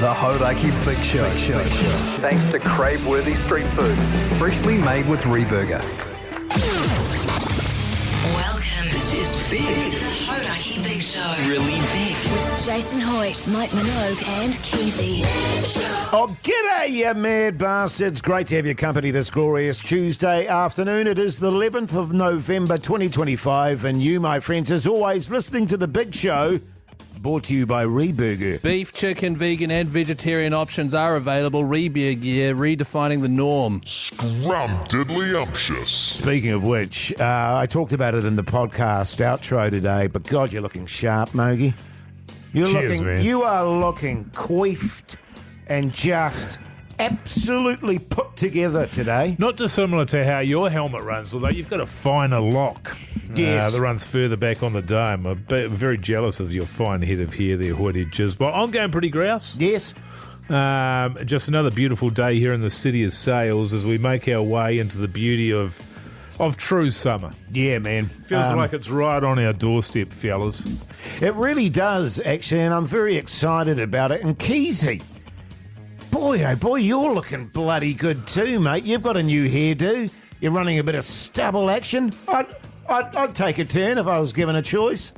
The Hauraki Big Show. Thanks to crave-worthy street food, freshly made with Reburger. Welcome. This is big. To the Hauraki Big Show. Really big. With Jason Hoyte, Minogue and Keyzie. Oh, g'day, you mad bastards. Great to have your company this glorious Tuesday afternoon. It is the 11th of November 2025, and you, my friends, as always, listening to The Big Show, brought to you by Reburger. Beef, chicken, vegan and vegetarian options are available. Reburger, redefining the norm. Scrumdiddlyumptious. Speaking of which, I talked about it in the podcast outro today, but God, you're looking sharp, Mogey. Cheers, man. You are looking coiffed and just absolutely put together today. Not dissimilar to how your helmet runs, although you've got a finer lock. Yes. That runs further back on the dome. I'm very jealous of your fine head of hair there, Hoyte Jizz. But I'm going pretty grouse. Yes. Just another beautiful day here in the city of Sales as we make our way into the beauty of true summer. Yeah, man. Feels like it's right on our doorstep, fellas. It really does, actually, and I'm very excited about it. And Keyzie, boy, oh boy, you're looking bloody good too, mate. You've got a new hairdo. You're running a bit of stubble action. I'd take a turn if I was given a choice.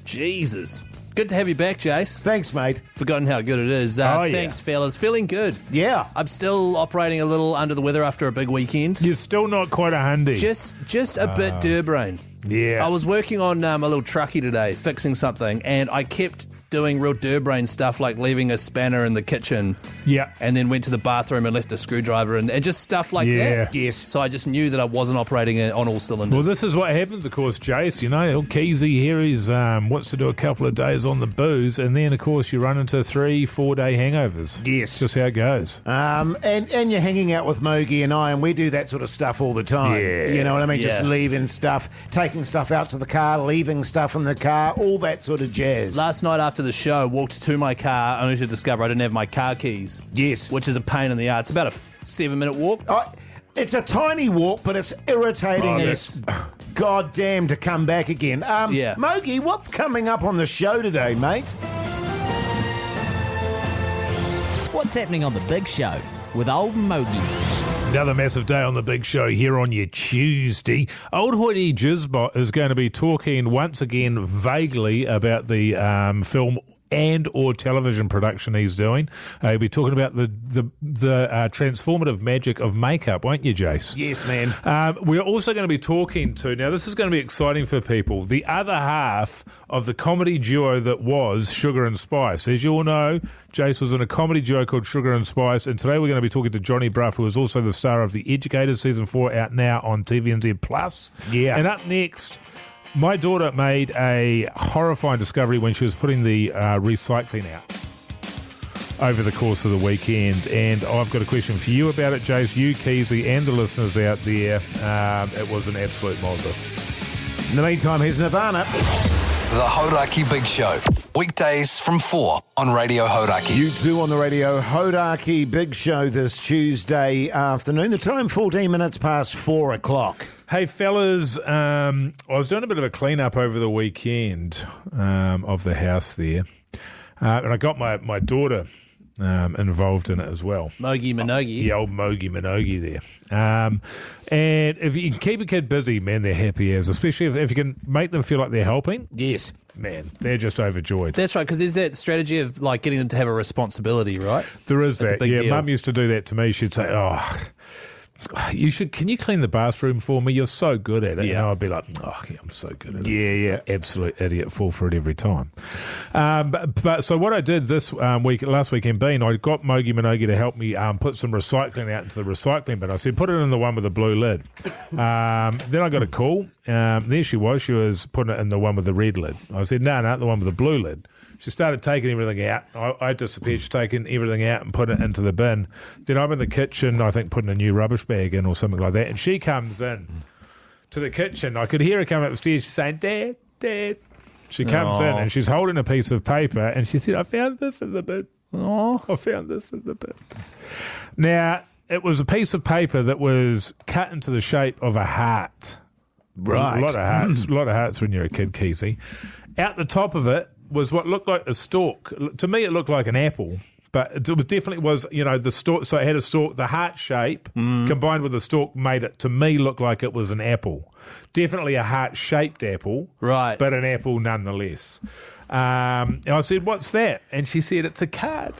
Jesus. Good to have you back, Jase. Thanks, mate. Forgotten how good it is. Yeah. Thanks, fellas. Feeling good. Yeah. I'm still operating a little under the weather after a big weekend. You're still not quite a hundy. Just a bit durbrain. Yeah. I was working on a little truckie today, fixing something, and I kept doing real durbrain stuff like leaving a spanner in the kitchen. Yeah. And then went to the bathroom and left a screwdriver and just stuff like that. Yes. So I just knew that I wasn't operating it on all cylinders. Well, this is what happens, of course, Jase. You know, Keyzie here is wants to do a couple of days on the booze, and then, of course, you run into 3-4 day hangovers. Yes. Just how it goes. And you're hanging out with Mogey and I, and we do that sort of stuff all the time. Yeah. You know what I mean? Just Yeah. leaving stuff, taking stuff out to the car, leaving stuff in the car, all that sort of jazz. Last night after the show, walked to my car only to discover I didn't have my car keys. Yes. Which is a pain in the ass. It's about a 7-minute walk. It's a tiny walk, but it's irritating as goddamn to come back again. Yeah. Mogey, what's coming up on the show today, mate? What's happening on The Big Show with old Mogey? Another massive day on the Big Show here on your Tuesday. Old Hoyte Jizz is going to be talking once again vaguely about the film and or television production he's doing. He'll be talking about the transformative magic of makeup, won't you, Jase? Yes, man. We're also going to be talking to, now this is going to be exciting for people, the other half of the comedy duo that was Sugar and Spice. As you all know, Jase was in a comedy duo called Sugar and Spice, and today we're going to be talking to Jonny Brugh, who is also the star of The Educators Season 4 out now on TVTVTV+. Yeah. And up next, my daughter made a horrifying discovery when she was putting the recycling out over the course of the weekend, and I've got a question for you about it, Jase, you, Keyzie, and the listeners out there. It was an absolute mozza. In the meantime, here's Nirvana. The Hauraki Big Show. Weekdays from 4 on Radio Hauraki. You two on the Radio Hauraki Big Show this Tuesday afternoon. The time 14 minutes past 4 o'clock. Hey, fellas, I was doing a bit of a clean-up over the weekend of the house there, and I got my daughter involved in it as well. Mogey Minogue. The old Mogey Minogue there. And if you can keep a kid busy, man, they're happy as, especially if you can make them feel like they're helping. Yes. Man, they're just overjoyed. That's right, because there's that strategy of like getting them to have a responsibility, right? There is That's a that. big Yeah, deal. Mum used to do that to me. She'd say, can you clean the bathroom for me? You're so good at it. Yeah. And I'd be like, yeah, I'm so good at it. Yeah. Absolute idiot, fall for it every time. But so what I did this last weekend being, I got Mogey Minogue to help me put some recycling out into the recycling bin. I said, put it in the one with the blue lid. Then I got a call. There she was putting it in the one with the red lid. I said, no, the one with the blue lid. She started taking everything out. I disappeared. She's taking everything out and putting it into the bin. Then I'm in the kitchen, I think, putting a new rubbish bag in or something like that. And she comes in to the kitchen. I could hear her coming up the stairs. She's saying, Dad. She comes in and she's holding a piece of paper and she said, I found this in the bin. I found this in the bin. Now, it was a piece of paper that was cut into the shape of a heart. Right. A lot of hearts when you're a kid, Keyzie. Out the top of it was what looked like a stalk. To me, it looked like an apple, But it definitely was, the stalk. So it had a stalk, the heart shape combined with the stalk made it, to me, look like it was an apple. Definitely a heart-shaped apple. Right. But an apple nonetheless. And I said, what's that? And she said, it's a card.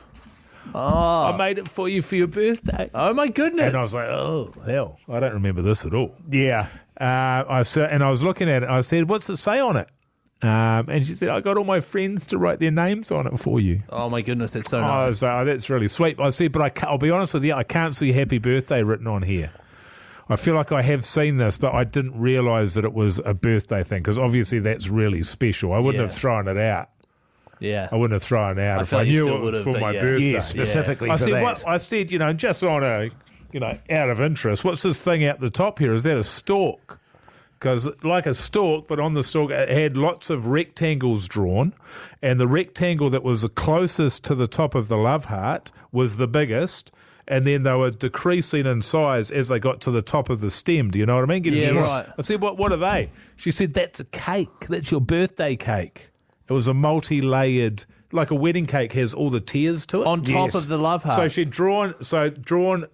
Oh. I made it for you for your birthday. Oh, my goodness. And I was like, oh, hell, I don't remember this at all. Yeah. I was looking at it, and I said, what's it say on it? And she said, I got all my friends to write their names on it for you. Oh, my goodness, that's so I nice. was like, that's really sweet. I said, but I'll be honest with you, I can't see happy birthday written on here. I feel like I have seen this, but I didn't realise that it was a birthday thing, because obviously that's really special. I wouldn't have thrown it out. Yeah. I wouldn't have thrown it out if feel I like you knew still it was would've, for but my yeah. birthday. Yeah, specifically I for said, that. I said, just on a, out of interest, what's this thing out the top here? Is that a stalk? Because like a stalk, but on the stalk it had lots of rectangles drawn, and the rectangle that was the closest to the top of the love heart was the biggest, and then they were decreasing in size as they got to the top of the stem. Do you know what I mean? Right. I said, what are they? She said, that's a cake. That's your birthday cake. It was a multi-layered, like a wedding cake has all the tiers to it. On top of the love heart. So she'd drawn,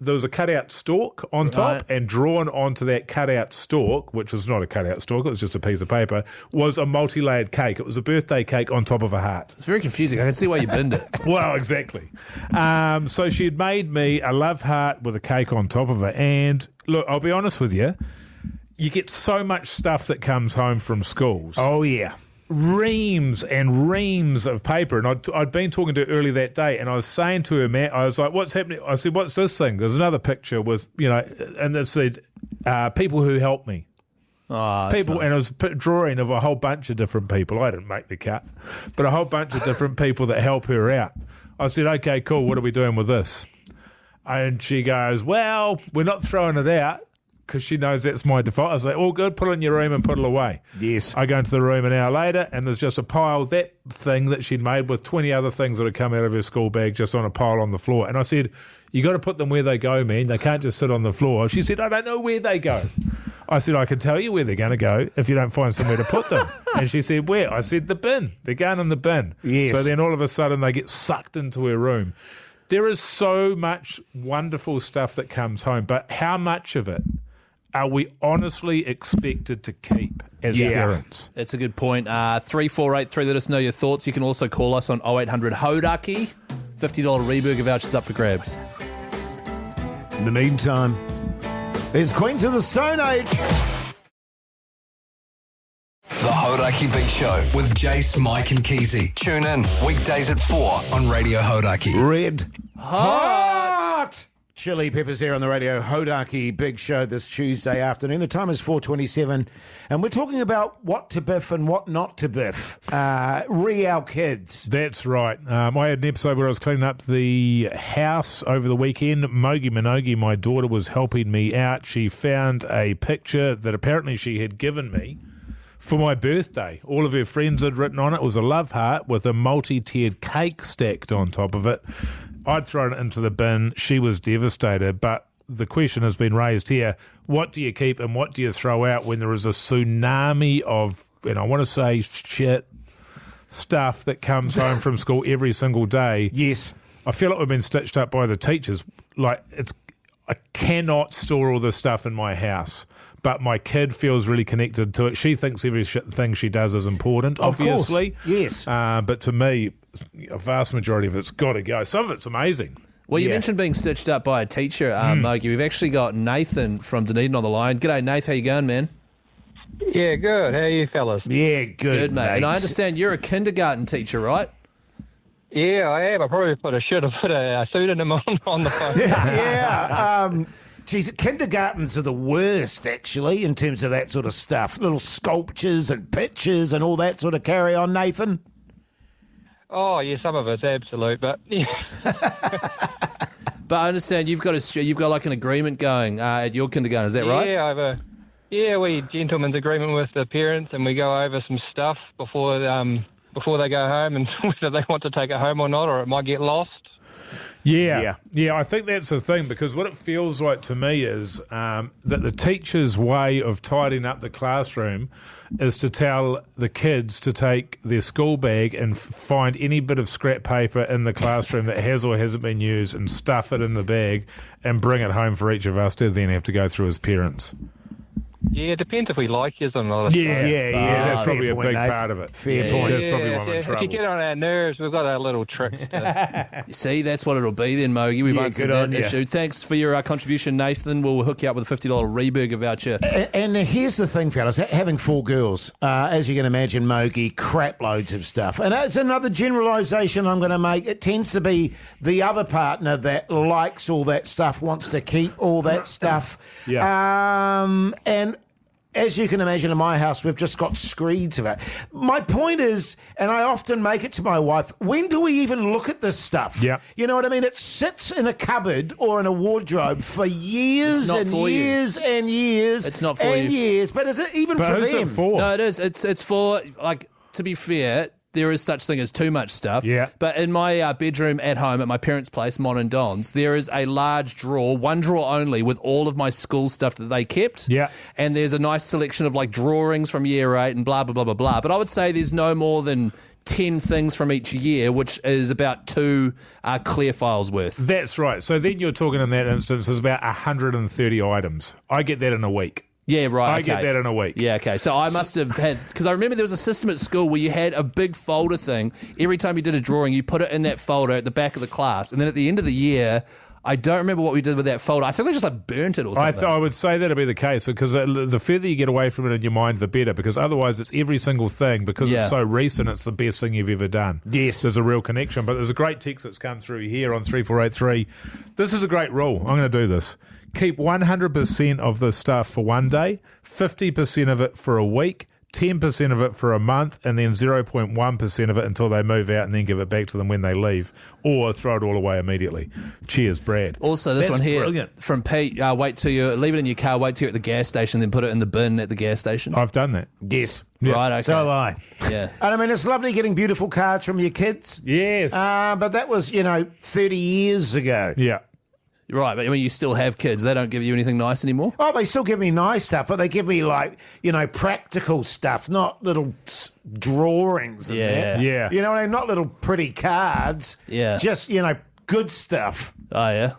there was a cutout stalk on top, and drawn onto that cutout stalk, which was not a cutout stalk, it was just a piece of paper, was a multi-layered cake. It was a birthday cake on top of a heart. It's very confusing. I can see why you binned it. Well, exactly. So she'd made me a love heart with a cake on top of it. And look, I'll be honest with you, you get so much stuff that comes home from schools. Oh, yeah. Reams and reams of paper, and I'd been talking to her earlier that day, and I was saying to her, Matt, I was like, what's happening? I said, what's this thing? There's another picture with, and it said, people who helped me. Oh, People, nice. and it was a drawing of a whole bunch of different people. I didn't make the cut, but a whole bunch of different people that help her out. I said, okay, cool, what are we doing with this? And she goes, well, we're not throwing it out, because she knows that's my default. I was like, all good, put it in your room and put it away. Yes. I go into the room an hour later, and there's just a pile, that thing that she'd made with 20 other things that had come out of her school bag, just on a pile on the floor. And I said, you got to put them where they go, man. They can't just sit on the floor. She said, I don't know where they go. I said, I can tell you where they're going to go if you don't find somewhere to put them. And she said, where? I said, the bin. They're going in the bin. Yes. So then all of a sudden they get sucked into her room. There is so much wonderful stuff that comes home, but how much of it are we honestly expected to keep as parents? That's a good point. 3483, let us know your thoughts. You can also call us on 0800 Hauraki. $50 Reburger vouchers up for grabs. In the meantime, there's Queens of the Stone Age. The Hauraki Big Show with Jase, Mike and Keyzie. Tune in weekdays at 4 on Radio Hauraki. Red Hot! Chili Peppers here on the Radio Hauraki Big Show this Tuesday afternoon. The time is 4:27, and we're talking about what to biff and what not to biff. Our kids. That's right. I had an episode where I was cleaning up the house over the weekend. Minoguey, my daughter, was helping me out. She found a picture that apparently she had given me for my birthday. All of her friends had written on it. It was a love heart with a multi-tiered cake stacked on top of it. I'd thrown it into the bin. She was devastated, but the question has been raised here, what do you keep and what do you throw out when there is a tsunami of, and I want to say shit, stuff that comes home from school every single day? Yes. I feel like we've been stitched up by the teachers. I cannot store all this stuff in my house, but my kid feels really connected to it. She thinks everything she does is important, obviously. Of course, yes. But to me, a vast majority of it's got to go. Some of it's amazing. Well, you mentioned being stitched up by a teacher, Mogey. We've actually got Nathan from Dunedin on the line. G'day, Nath. How you going, man? Yeah, good. How are you fellas? Yeah, good, mate. And I understand you're a kindergarten teacher, right? Yeah, I am. I probably should have put a pseudonym on the phone. Geez, kindergartens are the worst, actually, in terms of that sort of stuff. Little sculptures and pictures and all that sort of carry on, Nathan. Oh, yeah, some of it's absolute, but yeah. But I understand you've got like an agreement going at your kindergarten. Is that right? Yeah, I have we gentleman's agreement with the parents, and we go over some stuff before they go home, and whether they want to take it home or not, or it might get lost. Yeah. I think that's the thing, because what it feels like to me is that the teacher's way of tidying up the classroom is to tell the kids to take their school bag and find any bit of scrap paper in the classroom that has or hasn't been used and stuff it in the bag and bring it home for each of us to then have to go through as parents. Yeah, it depends if we like you or not. Yeah, that's probably a point, big Dave. part of it. Fair point. That's probably why I'm in If trouble. you get on our nerves, we've got our little trick. See, that's what it'll be then, Mogey. We've answered good on that ya. issue. Thanks for your contribution, Nathan. We'll hook you up with a $50 Reburger voucher. And here's the thing, fellas, having 4 girls, as you can imagine, Mogey, crap loads of stuff. And it's another generalisation I'm going to make. It tends to be the other partner that likes all that stuff, wants to keep all that stuff. Yeah. And as you can imagine, in my house, we've just got screeds of it. My point is, and I often make it to my wife, when do we even look at this stuff? Yeah. You know what I mean? It sits in a cupboard or in a wardrobe for years It's not and for you. years and years. It's not for and you. years. But is it even But for who's them? it for? No, it is. It's for, like, to be fair, there is such thing as too much stuff. Yeah. But in my bedroom at home at my parents' place, Mon and Don's, there is a large drawer, one drawer only, with all of my school stuff that they kept. Yeah. And there's a nice selection of like drawings from year 8 and blah, blah, blah, blah, blah. But I would say there's no more than 10 things from each year, which is about 2 clear files worth. That's right. So then you're talking in that instance, there's about 130 items. I get that in a week. Yeah, right. I get that in a week. Yeah, okay. So I must have had, because I remember there was a system at school where you had a big folder thing. Every time you did a drawing, you put it in that folder at the back of the class. And then at the end of the year, I don't remember what we did with that folder. I think they just like burnt it or something. I would say that'd be the case, because the further you get away from it in your mind, the better, because otherwise it's every single thing, because Yeah. it's so recent, it's the best thing you've ever done. Yes. There's a real connection. But there's a great text that's come through here on 3483. This is a great rule. I'm going to do this. Keep 100% of the stuff for one day, 50% of it for a week, 10% of it for a month, and then 0.1% of it until they move out, and then give it back to them when they leave, or throw it all away immediately. Cheers, Brad. Also, this That's one here brilliant. from Pete, wait till you leave it in your car, wait till you're at the gas station, then put it in the bin at the gas station. I've done that. Yes. Yeah. Right, okay. So have I. Yeah. And I mean, it's lovely getting beautiful cards from your kids. Yes. But that was, 30 years ago. Yeah. Right, but I mean, you still have kids. They don't give you anything nice anymore? Oh, they still give me nice stuff, but they give me practical stuff, not little drawings. And Yeah. that. Yeah. You know what I mean? Not little pretty cards. Yeah. Just, good stuff. Oh, yeah.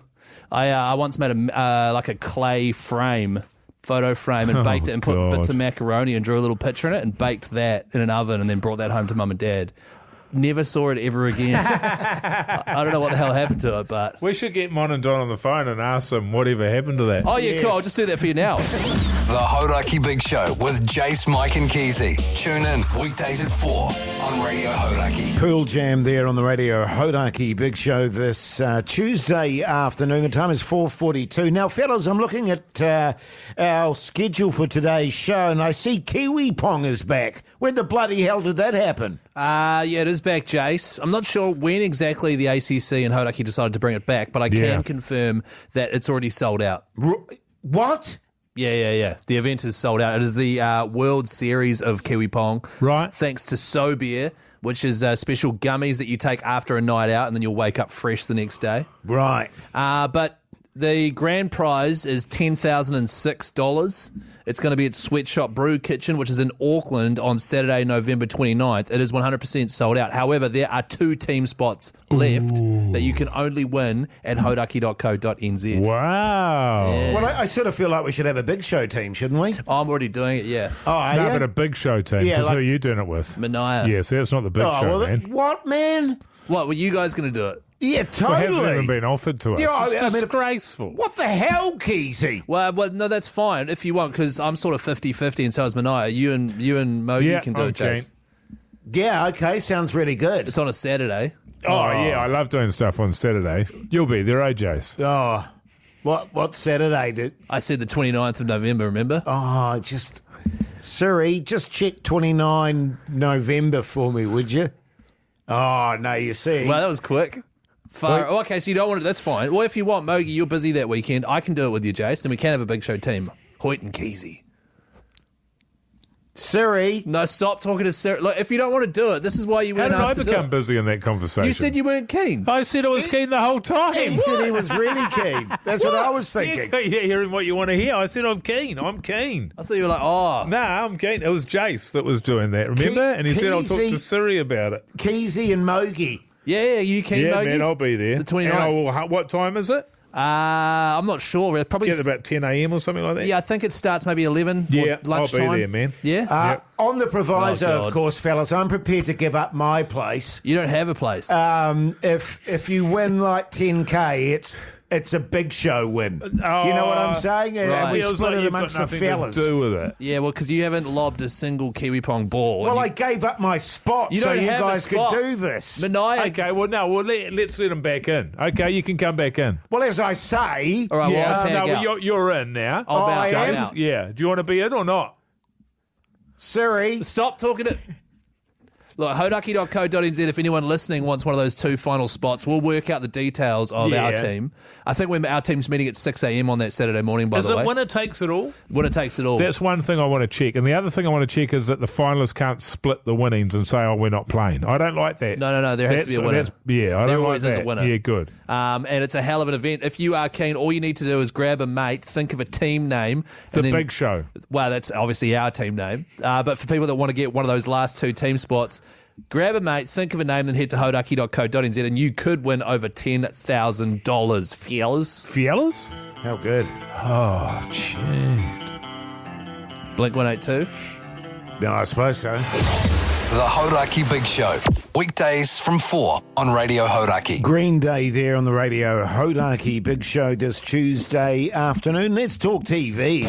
I once made a clay frame, photo frame, and baked it and put God. bits of macaroni and drew a little picture in it and baked that in an oven and then brought that home to mum and dad. Never saw it ever again. I don't know what the hell happened to it, but... We should get Mon and Don on the phone and ask them whatever happened to that. Oh, yeah, cool. I'll just do that for you now. The Hauraki Big Show with Jase, Mike and Keyzie. Tune in weekdays at 4 on Radio Hauraki. Cool Jam there on the Radio Hauraki Big Show this Tuesday afternoon. The time is 4:42. Now, fellas, I'm looking at our schedule for today's show, and I see Kiwi Pong is back. When the bloody hell did that happen? Yeah, it is back, Jase. I'm not sure when exactly the ACC and Hauraki decided to bring it back, but I can confirm that it's already sold out. What? Yeah. The event is sold out. It is the World Series of Kiwi Pong. Right. Thanks to So Beer, which is special gummies that you take after a night out and then you'll wake up fresh the next day. Right. But the grand prize is $10,006. It's going to be at Sweatshop Brew Kitchen, which is in Auckland on Saturday, November 29th. It is 100% sold out. However, there are 2 team spots left that you can only win at hauraki.co.nz. Wow. Well, I sort of feel like we should have a Big Show team, shouldn't we? I'm already doing it, yeah. Oh, are No, you? but a big show team. Yeah, Because who like- are you doing it with? Manaya. Yes, that's not the big Oh, show, well, man. what, man? What, were you guys going to do it? Yeah, Well, totally. it hasn't even been offered to us. Yeah, I it's mean, disgraceful. What the hell, Keyzie? Well, no, that's fine if you want, because I'm sort of 50-50 and so is Manaya. You and Mogey Yeah, can do I'm it, Jase. keen. Yeah, okay, sounds really good. It's on a Saturday. Oh, yeah, I love doing stuff on Saturday. You'll be there, eh, Jace? Oh, what Saturday did? I said the 29th of November, remember? Oh, Siri, just check 29 November for me, would you? Oh, no, you see. Well, that was quick. Okay, so you don't want it. That's fine. Well, if you want, Mogey, you're busy that weekend. I can do it with you, Jace, and we can have a big show team. Hoyte and Keyzie. Siri. No, stop talking to Sarah. Look, if you don't want to do it, this is why you How weren't did I asked to do become it. busy in that conversation? You said you weren't keen. I said I was keen the whole time. He said he was really keen. That's what I was thinking. Yeah, hearing what you want to hear. I said I'm keen. I'm keen. I thought you were like, oh. Nah, I'm keen. It was Jase that was doing that, remember? And he said I'll talk to Siri about it. Keyzie and Mogey. Yeah, you keen, Yeah, Mogey? man, I'll be there. The 29th. And I will, what time is it? I'm not sure. Probably Get about 10 a.m. or something like that? Yeah, I think it starts maybe 11. Yeah, or lunchtime. I'll be there, man. Yeah? Yep. On the proviso, Oh, God. of course, fellas, I'm prepared to give up my place. You don't have a place. If you win like 10K, it's a big show win. You know what I'm saying? And Right. we Feels split like it you've amongst got the nothing fellas. to do with it. yeah, well, because you haven't lobbed a single Kiwi Pong ball. Well, I gave up my spot You so don't you have a guys could spot. do this. Minogue. Okay, well, no, let's let him back in. Okay, you can come back in. Well, as I say, All right, well, I'll tag no, out. you're in now. I'll I bounce am? out. Yeah. Do you want to be in or not? Siri, Stop talking to... Look, hauraki.co.nz, if anyone listening wants one of those 2 final spots, we'll work out the details of Yeah. our team. I think our team's meeting at 6 a.m. on that Saturday morning, by Is the it way. winner takes it all? Winner takes it all. That's one thing I want to check. And the other thing I want to check is that the finalists can't split the winnings and say, oh, we're not playing. I don't like that. No, there has to be a winner. I There don't always like is that. a winner. Yeah, good. And it's a hell of an event. If you are keen, all you need to do is grab a mate, think of a team name. The and then, big show. Well, that's obviously our team name. But for people that want to get one of those last 2 team spots, grab a mate, think of a name, then head to hauraki.co.nz and you could win over $10,000, fellas. Fellas? how good. Oh, shit. Blink 182. No, I suppose so. The Hauraki Big Show. Weekdays from 4 on Radio Hauraki. Green Day there on the Radio Hauraki Big Show this Tuesday afternoon. Let's talk TV.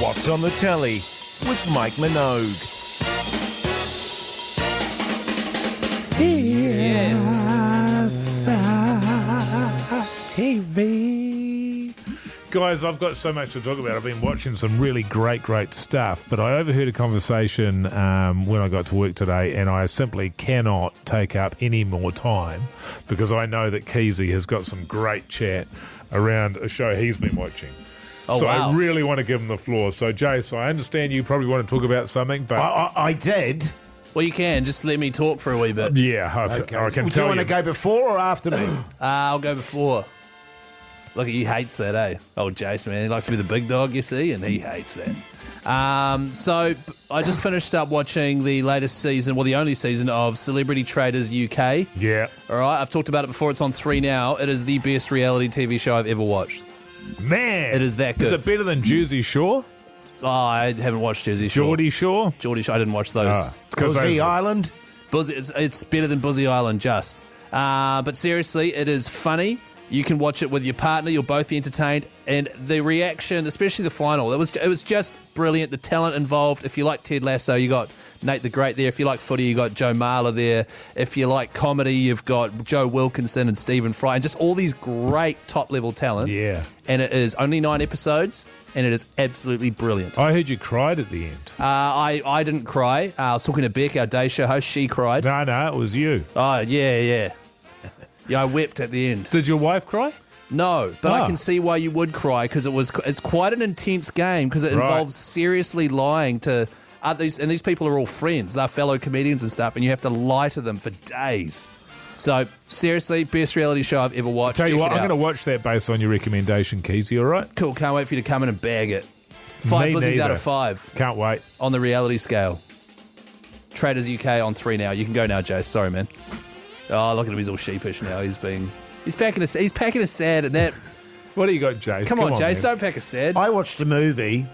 What's on the telly with Mike Minogue. Yes. TV. Guys, I've got so much to talk about. I've been watching some really great stuff, but I overheard a conversation when I got to work today, and I simply cannot take up any more time because I know that Keyzie has got some great chat around a show he's been watching. Oh, so wow. I really want to give him the floor. So, Jase, I understand you probably want to talk about something, but... I did. Well, you can. Just let me talk for a wee bit. yeah, I can Do tell you want you. to go before or after me? I'll go before. Look, he hates that, eh? Oh, Jase, man. He likes to be the big dog, you see, and he hates that. So I just finished up watching the latest season, well, the only season of Celebrity Traders UK. Yeah. All right, I've talked about it before. It's on 3 now. It is the best reality TV show I've ever watched. Man. It is that good. Is it better than Jersey Shore? Oh, I haven't watched Jersey Shore. Geordie Shore? Geordie Shore. I didn't watch those. Ah, it's 'cause Aussie those- Island. It's better than Buzzy Island, just. But seriously, it is funny. You can watch it with your partner. You'll both be entertained. And the reaction, especially the final, it was just brilliant. The talent involved. If you like Ted Lasso, you got Nate the Great there. If you like footy, you got Joe Marler there. If you like comedy, you've got Joe Wilkinson and Stephen Fry. And just all these great top-level talent. Yeah. And it is only 9 episodes, and it is absolutely brilliant. I heard you cried at the end. I didn't cry. I was talking to Beck, our day show host. She cried. No, it was you. Oh, yeah. Yeah, I wept at the end. Did your wife cry? No, but I Oh. can see why you would cry because it's quite an intense game because it Right. involves seriously lying to others, and these people are all friends. They're fellow comedians and stuff, and you have to lie to them for days. So seriously, best reality show I've ever watched. Tell you Check what, it I'm out. going to watch that based on your recommendation, Keyzie, all right? Cool, can't wait for you to come in and bag it. 5 Me buzzers out neither. of 5 Can't wait. on the reality scale. Traders UK on 3 now. You can go now, Jase. Sorry, man. Oh, look at him. He's all sheepish now. He's packing a sad and that. What do you got, Jase? Come on, Jase. man. Don't pack a sad. I watched a movie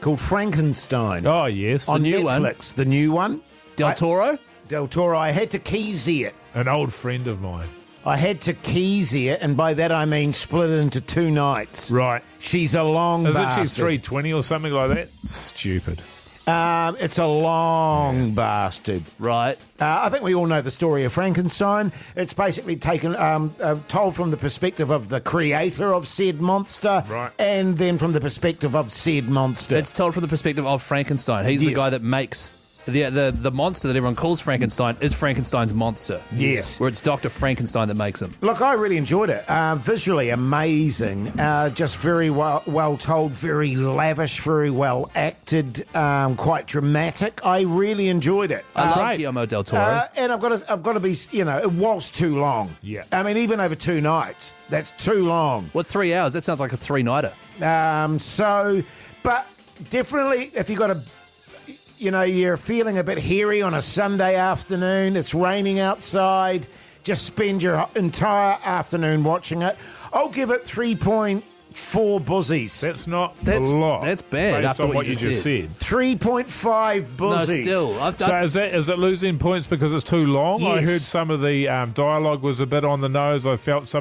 called Frankenstein Oh, yes. on new one? Netflix. The new one. Del Toro? Del Toro. I had to Keyzie it. An old friend of mine. I had to Keyzie it, and by that I mean split it into 2 nights. Right. She's a long Isn't bastard. she 320 or something like that? Stupid. It's a long bastard. Right. I think we all know the story of Frankenstein. It's basically taken, told from the perspective of the creator of said monster, Right. and then from the perspective of said monster. It's told from the perspective of Frankenstein. He's the Yes. guy that makes the monster that everyone calls Frankenstein is Frankenstein's monster. Yes. Where it's Dr. Frankenstein that makes him. Look, I really enjoyed it. Visually amazing. Just very well told, very lavish, very well acted, quite dramatic. I really enjoyed it. I love Guillermo del Toro. And I've got to be, it was too long. Yeah. I mean, even over 2 nights, that's too long. What, 3 hours? That sounds like a 3-nighter. But definitely, if you got you're feeling a bit hairy on a Sunday afternoon, it's raining outside, just spend your entire afternoon watching it. I'll give it 3.4 buzzies. That's not a lot. That's bad based after on what what you just said. 3.5 buzzies. No, still. So is it losing points because it's too long? Yes. I heard some of the dialogue was a bit on the nose. I felt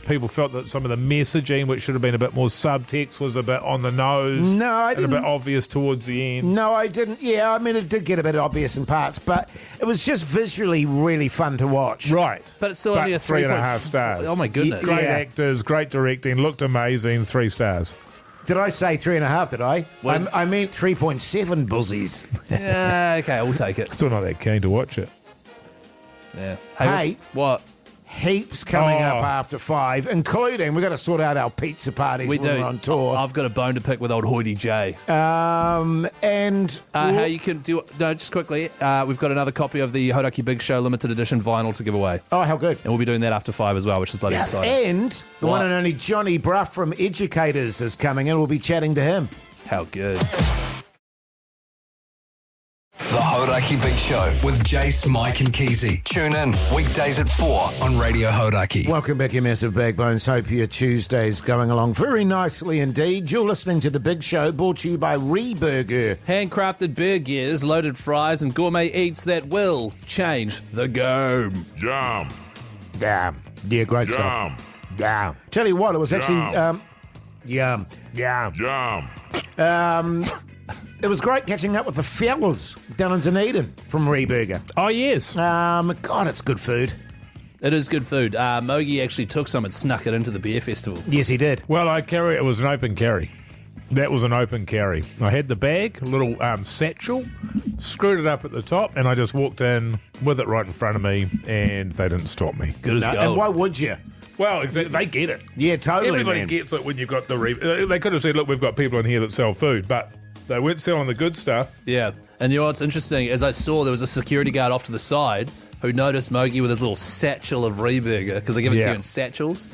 people felt that some of the messaging, which should have been a bit more subtext, was a bit on the nose. No, I and didn't. a bit obvious towards the end. No, I didn't. Yeah, I mean, it did get a bit obvious in parts, but it was just visually really fun to watch. Right. But it's still only a 3.5 stars. Oh, my goodness. Great Yeah. actors, great directing, looked amazing, 3 stars. Did I say 3.5, did I? Well- I meant 3.7 buzzies. Yeah, okay, we'll take it. Still not that keen to watch it. Yeah. Hey. What? Heaps coming Oh. up after 5, including we've got to sort out our pizza parties We when do. we're on tour. I've got a bone to pick with old Hoyte J. And How you can do... No, just quickly, we've got another copy of the Hauraki Big Show limited edition vinyl to give away. oh, how good. And we'll be doing that after 5 as well, which is bloody exciting. And the What? one and only Jonny Brugh from Educators is coming in. We'll be chatting to him. How good. The Hauraki Big Show with Jase, Mike and Keyzie. Tune in weekdays at 4 on Radio Hauraki. Welcome back, you massive backbones. Hope your Tuesday's going along very nicely indeed. You're listening to The Big Show, brought to you by Reburger. Handcrafted burgers, loaded fries, and gourmet eats that will change the game. Yum. Damn. Yeah, great Yum. stuff. Damn. Tell you what, it was actually... yum. Yum. It was great catching up with the fellas down in Dunedin from Reburger. Oh, yes. God, it's good food. It is good food. Mogey actually took some and snuck it into the beer festival. Yes, he did. Well, it was an open carry. That was an open carry. I had the bag, a little satchel, screwed it up at the top, and I just walked in with it right in front of me, and they didn't stop me. Good as And gold. why would you? Well, exactly, they get it. Yeah, totally, Everybody man. gets it when you've got the... they could have said, look, we've got people in here that sell food, but they weren't selling the good stuff. Yeah. And you know what's interesting? As I saw, there was a security guard off to the side who noticed Mogey with his little satchel of Reburger, because they give it to you in satchels.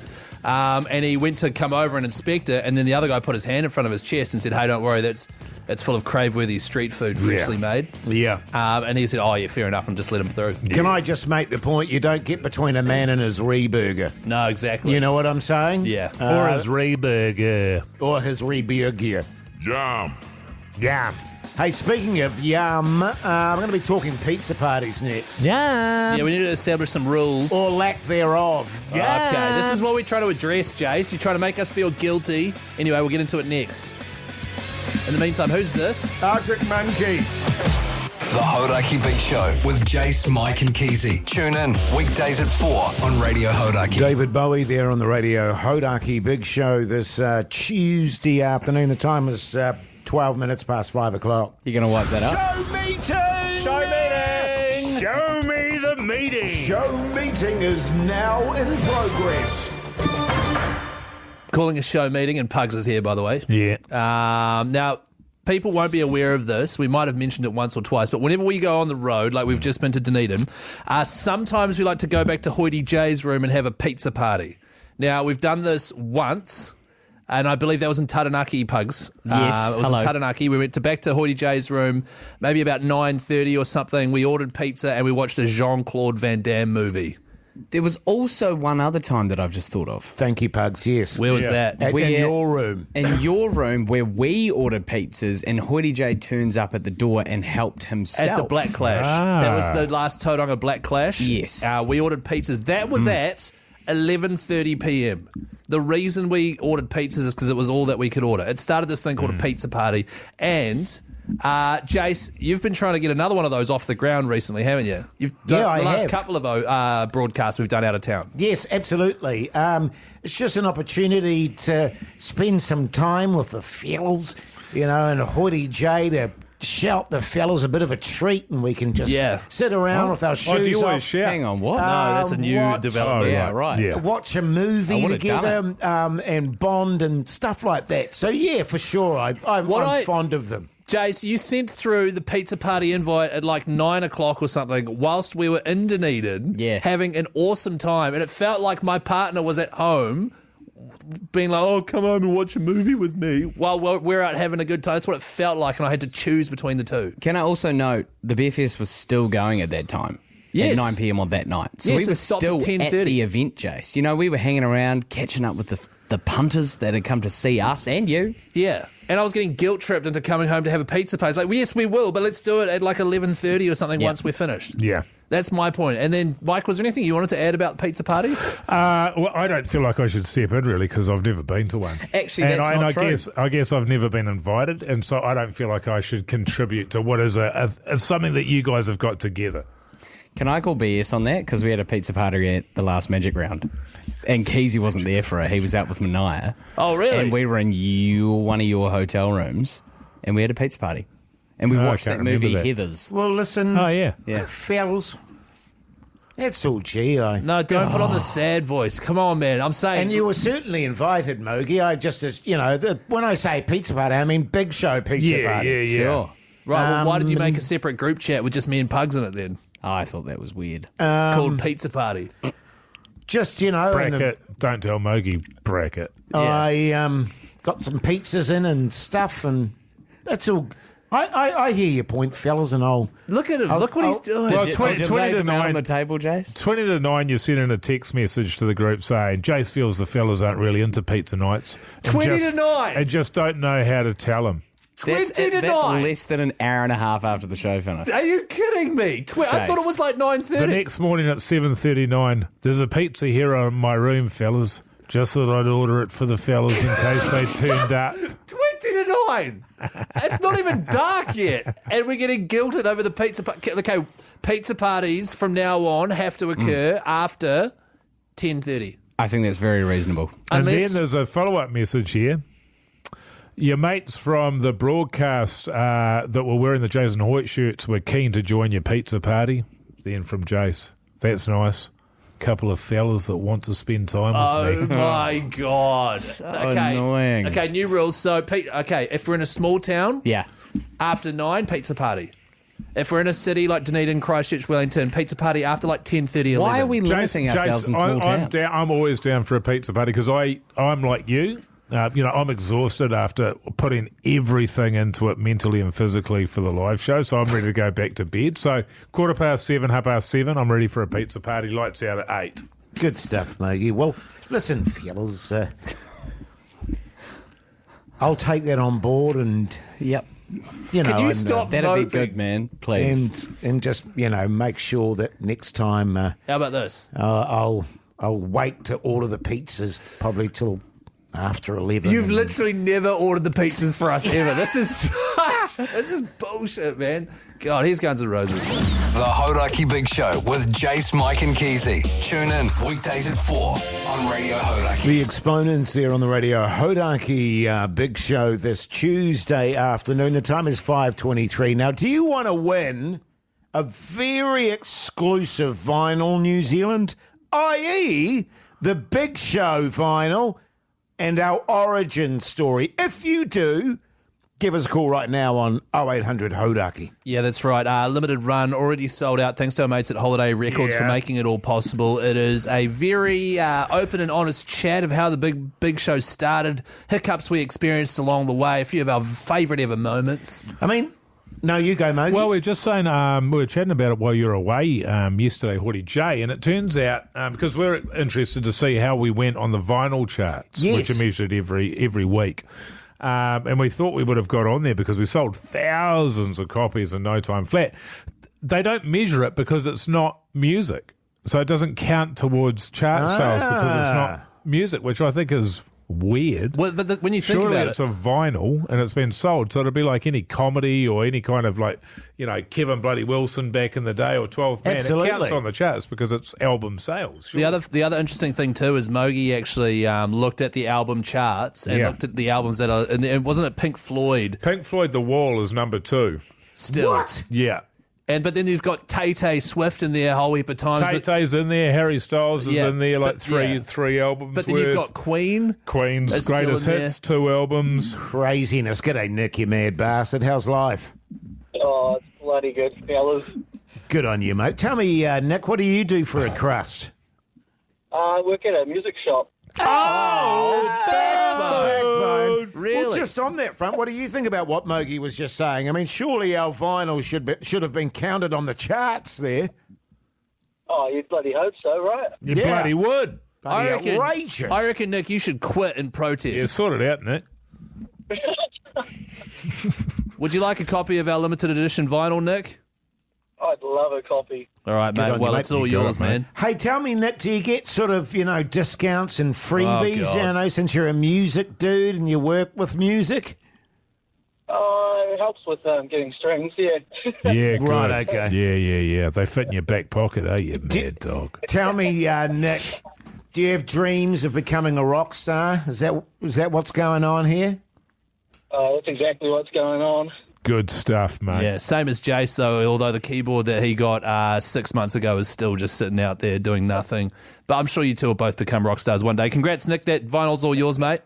And he went to come over and inspect it, and then the other guy put his hand in front of his chest and said, hey, don't worry, it's full of crave-worthy street food, freshly made. Yeah. And he said, oh, yeah, fair enough, and just let him through. Can I just make the point, you don't get between a man and his Reburger. No, exactly. You know what I'm saying? Yeah. Or his Reburger. Or his Reburger. Yum. Yum. Hey, speaking of yum, I'm going to be talking pizza parties next. Yeah, we need to establish some rules. Or lack thereof. Okay, this is what we're trying to address, Jase. You're trying to make us feel guilty. Anyway, we'll get into it next. In the meantime, who's this? Arctic Monkeys. The Hauraki Big Show with Jase, Mike and Keyzie. Tune in weekdays at 4 on Radio Hauraki. David Bowie there on the Radio Hauraki Big Show this Tuesday afternoon. The time is 12 minutes past 5 o'clock. You're going to wipe that up? Show meeting! Show meeting! Show me the meeting! Show meeting is now in progress. Calling a show meeting, and Pugs is here, by the way. Yeah. Now, people won't be aware of this. We might have mentioned it once or twice, but whenever we go on the road, like we've just been to Dunedin, sometimes we like to go back to Hoyte J's room and have a pizza party. Now, we've done this once, and I believe that was in Taranaki, Pugs. Yes, it was hello. in Taranaki. We went back to Hoyte J's room, maybe about 9:30 or something. We ordered pizza, and we watched a Jean-Claude Van Damme movie. There was also one other time that I've just thought of. Thank you, Pugs, yes. Where was that? in your room. In your room, where we ordered pizzas, and Hoyte J turns up at the door and helped himself. At the Black Clash. That was the last Tauranga Black Clash. Yes. We ordered pizzas. That was at 11:30 p.m. The reason we ordered pizzas is because it was all that we could order. It started this thing called a pizza party. And, Jase, you've been trying to get another one of those off the ground recently, haven't you? You've done Yeah, I the last have. couple of broadcasts we've done out of town. Yes, absolutely. It's just an opportunity to spend some time with the fellas, and Hoyte J to shout the fellas a bit of a treat and we can just sit around with our shoes do you always off. shout? Hang on, what? No, that's a new development. Yeah, right. Yeah. Watch a movie would've together and bond and stuff like that. So, yeah, for sure, I'm fond of them. Jase, you sent through the pizza party invite at like 9 o'clock or something whilst we were in Dunedin having an awesome time. And it felt like my partner was at home being like, oh, come home and watch a movie with me while we're out having a good time. That's what it felt like, and I had to choose between the two. Can I also note the Beer Fest was still going at that time? Yes. At 9 p.m. on that night. So Yes, we were it stopped still at 10:30. at the event, Jace. You know, we were hanging around, catching up with the punters that had come to see us and you. Yeah. And I was getting guilt-tripped into coming home to have a pizza party. It's like, well, yes, we will, but let's do it at like 11:30 or something once we're finished. Yeah. That's my point. And then, Mike, was there anything you wanted to add about pizza parties? Well, I don't feel like I should step in, really, because I've never been to one. Actually, that's not true. I guess I've never been invited, and so I don't feel like I should contribute to what is something that you guys have got together. Can I call BS on that? Because we had a pizza party at the last Magic Round. And Keyzie wasn't there for it. He was out with Minogue. Oh, really? And we were in one of your hotel rooms, and we had a pizza party. And we watched that movie, Heathers. Well, listen. Oh, yeah. Fellas, that's all GI. No, don't put on the sad voice. Come on, man. I'm saying... And you were certainly invited, Mogey. When I say pizza party, I mean big show pizza party. Yeah. Sure. Right, well, why did you make a separate group chat with just me and Pugs in it then? Oh, I thought that was weird. Called Pizza Party. Just, you know... Bracket. Don't tell Mogey. Bracket. I got some pizzas in and stuff, and that's all... I hear your point, fellas, and I'll... Look at him. Look what he's doing. Well, Did 20 you to lay them out 9 on the table, Jace? 20 to 9, you sent in a text message to the group saying Jace feels the fellas aren't really into pizza nights. 20 to 9. And just don't know how to tell them. 20 to 9. That's less than an hour and a half after the show finished. Are you kidding me? I thought it was like 9:30. The next morning at 7:39, there's a pizza here in my room, fellas. Just thought I'd order it for the fellas in case they turned up. 20 to 9. It's not even dark yet. And we're getting guilted over the pizza party. Okay, pizza parties from now on have to occur after 10:30. I think that's very reasonable. And then there's a follow-up message here. Your mates from the broadcast that were wearing the Jason Hoyte shirts were keen to join your pizza party. Then from Jase. That's nice. Couple of fellas that want to spend time with me. Oh, my God. Okay. Annoying. Okay, new rules. So, if we're in a small town, Yeah. after 9, pizza party. If we're in a city like Dunedin, Christchurch, Wellington, pizza party after like 10:30, 11. Why are we limiting ourselves in small towns? I'm always down for a pizza party because I'm like you. I'm exhausted after putting everything into it mentally and physically for the live show, so I'm ready to go back to bed. So 7:15, 7:30, I'm ready for a pizza party. Lights out at 8. Good stuff, Mogey. Well, listen, fellas, I'll take that on board and... Yep. Can you stop That'd be moping? good, man. Please. And just, make sure that next time... How about this? I'll wait to order the pizzas probably till... after 11. You've literally never ordered the pizzas for us ever. This is bullshit, man. God, here's Guns N' Roses. The Hauraki Big Show with Jase, Mike and Keyzie. Tune in weekdays at 4 on Radio Hauraki. The exponents there on the Radio Hauraki Big Show this Tuesday afternoon. The time is 5:23. Now, do you want to win a very exclusive vinyl, New Zealand, i.e. the Big Show vinyl and our origin story? If you do, give us a call right now on 0800 Hauraki. Yeah, that's right. Limited run, already sold out. Thanks to our mates at Holiday Records for making it all possible. It is a very open and honest chat of how the big show started, hiccups we experienced along the way, a few of our favourite ever moments. No, you go, Mogey. Well, we were just saying, we were chatting about it while you were away yesterday, Hoyte J, and it turns out, because we're interested to see how we went on the vinyl charts, which are measured every week. And we thought we would have got on there because we sold thousands of copies in no time flat. They don't measure it because it's not music. So it doesn't count towards chart sales because it's not music, which I think is weird. Well, but when you think Surely about it's a vinyl and it's been sold, so it'd be like any comedy or any kind of Kevin Bloody Wilson back in the day or 12th Man. Absolutely. It counts on the charts because it's album sales. Sure. The other interesting thing too is Mogey actually looked at the album charts and looked at the albums that are, and wasn't it Pink Floyd? Pink Floyd, The Wall is number 2. Still. What? Yeah. But then you've got Tay Swift in there a whole heap of times. Tay-Tay's in there. Harry Styles is in there, like three albums But then worth. you've got Queen's Greatest Hits, 2 albums. Craziness. G'day, Nick, you mad bastard. How's life? Oh, it's bloody good, fellas. Good on you, mate. Tell me, Nick, what do you do for a crust? I work at a music shop. Backbone. Really? Well, just on that front, what do you think about what Mogey was just saying? I mean, surely our vinyl should have been counted on the charts there. Oh, you bloody hope so, right? You bloody would. Bloody outrageous. I reckon, Nick, you should quit and protest. Yeah, sort it out, Nick. Would you like a copy of our limited edition vinyl, Nick? I'd love a copy. All right, Good mate. on Well, you, it's mate. all You got yours, it, mate. man. Hey, tell me, Nick, do you get sort of, discounts and freebies, God. since you're a music dude and you work with music? It helps with getting strings, yeah. Yeah, good. Right, okay. Yeah. They fit in your back pocket, you mad dog. Tell me, Nick, do you have dreams of becoming a rock star? Is that what's going on here? That's exactly what's going on. Good stuff, mate. Yeah, same as Jase, though, although the keyboard that he got 6 months ago is still just sitting out there doing nothing. But I'm sure you two will both become rock stars one day. Congrats, Nick. That vinyl's all yours, mate.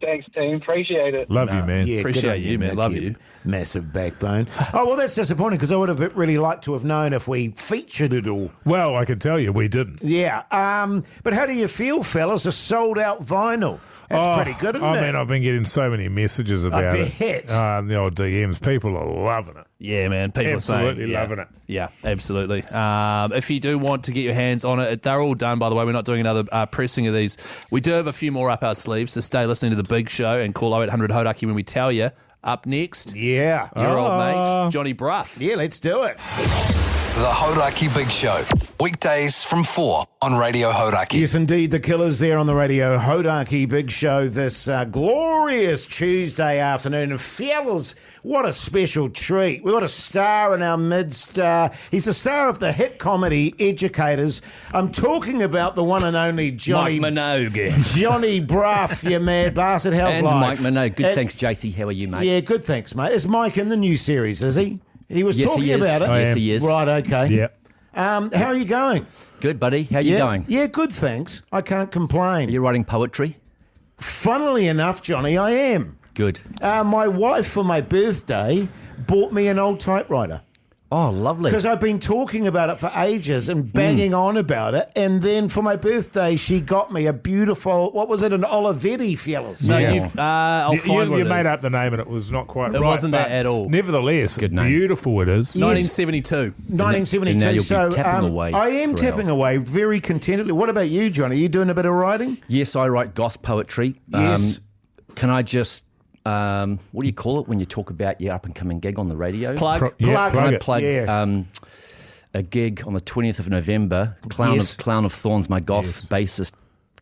Thanks, team. Appreciate it. Love you, man. Yeah, Appreciate good on you, man. Nick, Love you. Massive backbone. Oh, well, that's disappointing because I would have really liked to have known if we featured it all. Well, I can tell you we didn't. Yeah. But how do you feel, fellas? A sold-out vinyl. That's pretty good, isn't it? I mean, I've been getting so many messages about it. bet. The old DMs. People are loving it. Yeah, man. People Absolutely are saying, loving it. Yeah, absolutely. If you do want to get your hands on it, they're all done, by the way. We're not doing another pressing of these. We do have a few more up our sleeves, so stay listening to the big show and call 0800 Hauraki when we tell you. Up next, Yeah. your old mate, Jonny Brugh. Yeah, let's do it. The Hauraki Big Show. Weekdays from 4 on Radio Hauraki. Yes, indeed. The Killers there on the Radio Hauraki Big Show this glorious Tuesday afternoon. And fellas, what a special treat. We've got a star in our midst. He's the star of the hit comedy Educators. I'm talking about the one and only Jonny Minogue. Jonny Brugh, you mad bastard. How's And life? Mike Minogue. Good, thanks, Jase. How are you, mate? Yeah, good, thanks, mate. Is Mike in the new series, is he? He was Yes, talking he is. about it. Yes, he is. Right, okay. Yeah. How are you going? Good, buddy. How you going? Yeah, good, thanks. I can't complain. You're writing poetry? Funnily enough, Johnny, I am. Good. My wife, for my birthday, bought me an old typewriter. Oh, lovely. Because I've been talking about it for ages and banging on about it. And then for my birthday, she got me a beautiful, what was it, an Olivetti, fellas? No, Yeah. I'll find what You it made is. up the name and it was not quite right. It wasn't that but at all. Nevertheless, Good name. beautiful it is. Yeah. 1972. 1972. And now you'll be so tapping away I am for tapping hours. away very contentedly. What about you, Johnny? Are you doing a bit of writing? Yes, I write goth poetry. Yes. Can I just, what do you call it when you talk about your up-and-coming gig on the radio? Plug. Plug. Can I it. plug Yeah. a gig on the 20th of November? Yes. Clown of Thorns, my goth bassist,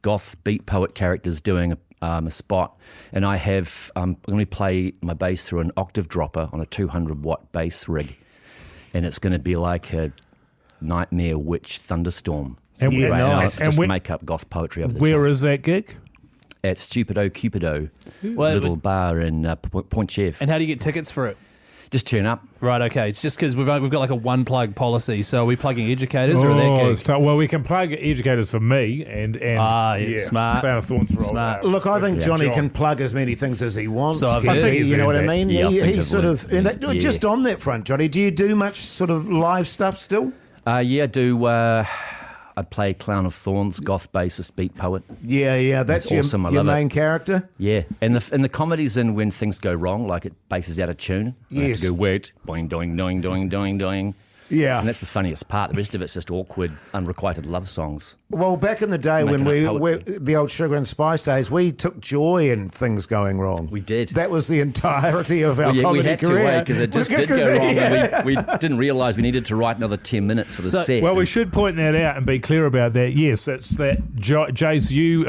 goth beat poet character's doing a spot. And I have, I'm going to play my bass through an octave dropper on a 200-watt bass rig. And it's going to be like a nightmare witch thunderstorm. And Yeah, And I'll nice. And just when- make up goth poetry over the Where top. is that gig? At Stupido Cupido, Well, little bar in Point Chev. And how do you get tickets for it? Just turn up. Right, okay. It's just because we've got like a one-plug policy. So are we plugging Educators or that it's gig? tough. Well, we can plug Educators for me and yeah, smart. Clown of Thorns for Smart. old, Look, I think yeah, Johnny John. can plug as many things as he wants. So I've Keyzie, heard. I think he's you know what I earned mean? that. Yeah, I think He's I've sort learned. of and that, Yeah. just on that front, Johnny. Do you do much sort of live stuff still? Yeah, I do. I play Clown of Thorns, goth bassist, beat poet. Yeah. That's It's your, awesome. I your love it. main character. Yeah, and the comedy's in when things go wrong, like it basses out of tune. I have Yes. to go wait, boing, doing, doing, doing, doing, doing. Yeah. And that's the funniest part. The rest of it's just awkward, unrequited love songs. Well, back in the day when Making we up poetry. the old Sugar and Spice days, we took joy in things going wrong. We did. That was the entirety of our Well, yeah, comedy we had career. to because it just did go wrong. And we didn't realise we needed to write another 10 minutes for the set. Well, we should point that out and be clear about that. Yes, it's that Jase, you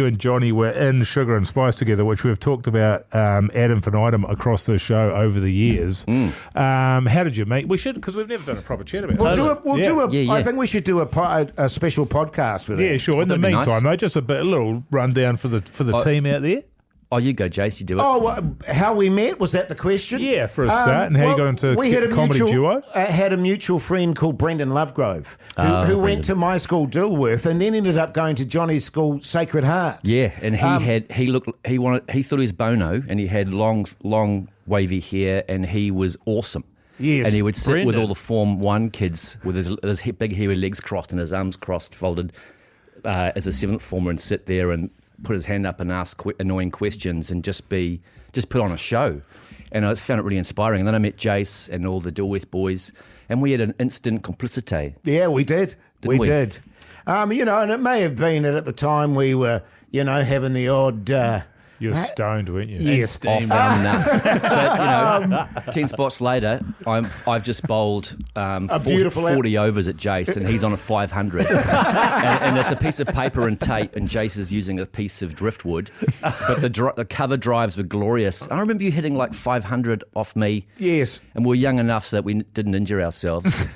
and Johnny were in Sugar and Spice together, which we've talked about ad infinitum across the show over the years. How did you meet? We should, because we've never done a proper chat about it. We'll do a. Yeah. I think we should do a special podcast for that. Yeah, sure. In the That'd be meantime, nice. though, just a little rundown for the team out there. Oh, you go, Jase. You do it. Oh, well, how we met, was that the question? Yeah, for a start, and how you got into comedy duo? Had a mutual friend called Brendan Lovegrove, who went to my school, Dilworth, and then ended up going to Johnny's school, Sacred Heart. Yeah, and he thought he was Bono, and he had long wavy hair, and he was awesome. Yes, and he would sit Brendan. with all the Form 1 kids with his big hairy legs crossed and his arms crossed, folded as a 7th former, and sit there and put his hand up and ask annoying questions and just put on a show. And I found it really inspiring. And then I met Jase and all the Dilworth boys, and we had an instant complicity. Yeah, we did. Didn't we? Did. And it may have been that at the time we were, having the odd... You were stoned, weren't you? Yes. Off our nuts. But, 10 spots later, I've just bowled 40 overs at Jase, and he's on a 500. and it's a piece of paper and tape, and Jase is using a piece of driftwood. But the cover drives were glorious. I remember you hitting like 500 off me. Yes. And we were young enough so that we didn't injure ourselves.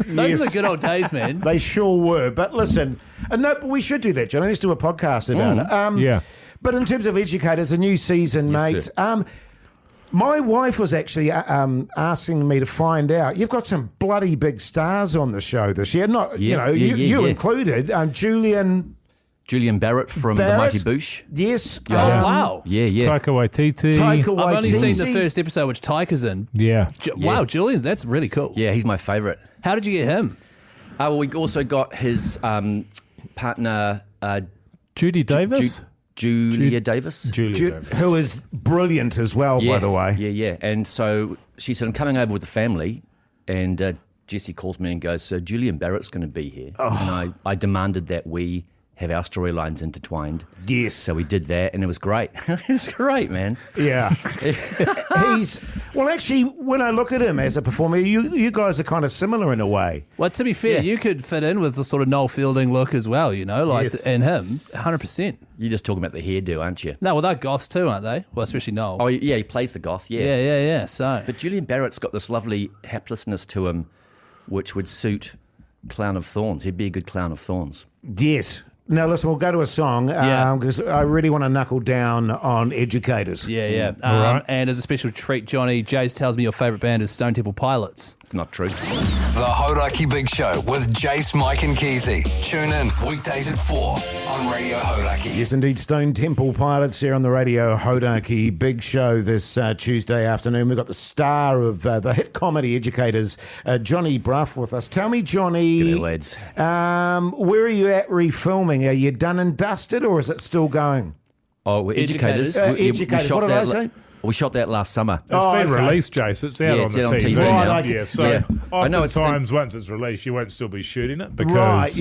Those are the good old days, man. They sure were. But listen, but we should do that, Johnny. Let's do a podcast about it. Yeah. But in terms of educators, a new season, Yes, mate. My wife was actually asking me to find out. You've got some bloody big stars on the show this year. You included Julian Barrett from the Mighty Boosh. Yes. Oh, wow. Yeah. Taika Waititi. Taika Waititi. I've only seen the first episode, which Taika's in. Yeah. Wow, Julian, that's really cool. Yeah, he's my favourite. How did you get him? We also got his partner, Judy Davis? Julia Davis. Who is brilliant as well, by the way. Yeah. And so she said, I'm coming over with the family. And Jesse calls me and goes, so Julian Barrett's going to be here. Oh. And I demanded that we have our storylines intertwined. Yes. So we did that, and it was great. It was great, man. Yeah. Actually, when I look at him as a performer, you guys are kind of similar in a way. Well, to be fair, you could fit in with the sort of Noel Fielding look as well, Yes. and him, 100%. You're just talking about the hairdo, aren't you? No, well, they're goths too, aren't they? Well, especially Noel. Oh, yeah, he plays the goth, yeah. Yeah, so. But Julian Barrett's got this lovely haplessness to him, which would suit Clown of Thorns. He'd be a good Clown of Thorns. Yes. Now, listen, we'll go to a song because I really want to knuckle down on educators. Yeah. All right. And as a special treat, Johnny, Jase tells me your favourite band is Stone Temple Pilots. Not true. The Hauraki Big Show with Jase, Mike and Keyzie. Tune in weekdays at 4 on Radio Hauraki. Yes, indeed. Stone Temple Pilots here on the Radio Hauraki Big Show this Tuesday afternoon. We've got the star of the hit comedy educators, Jonny Brugh, with us. Tell me, Johnny, G'day, lads. Where are you at refilming? Are you done and dusted, or is it still going? Oh, we're educators. Educators. What did I say? We shot that last summer. It's been released, Jase. It's out on the TV now. Yeah, so I know oftentimes once it's released, you won't still be shooting it because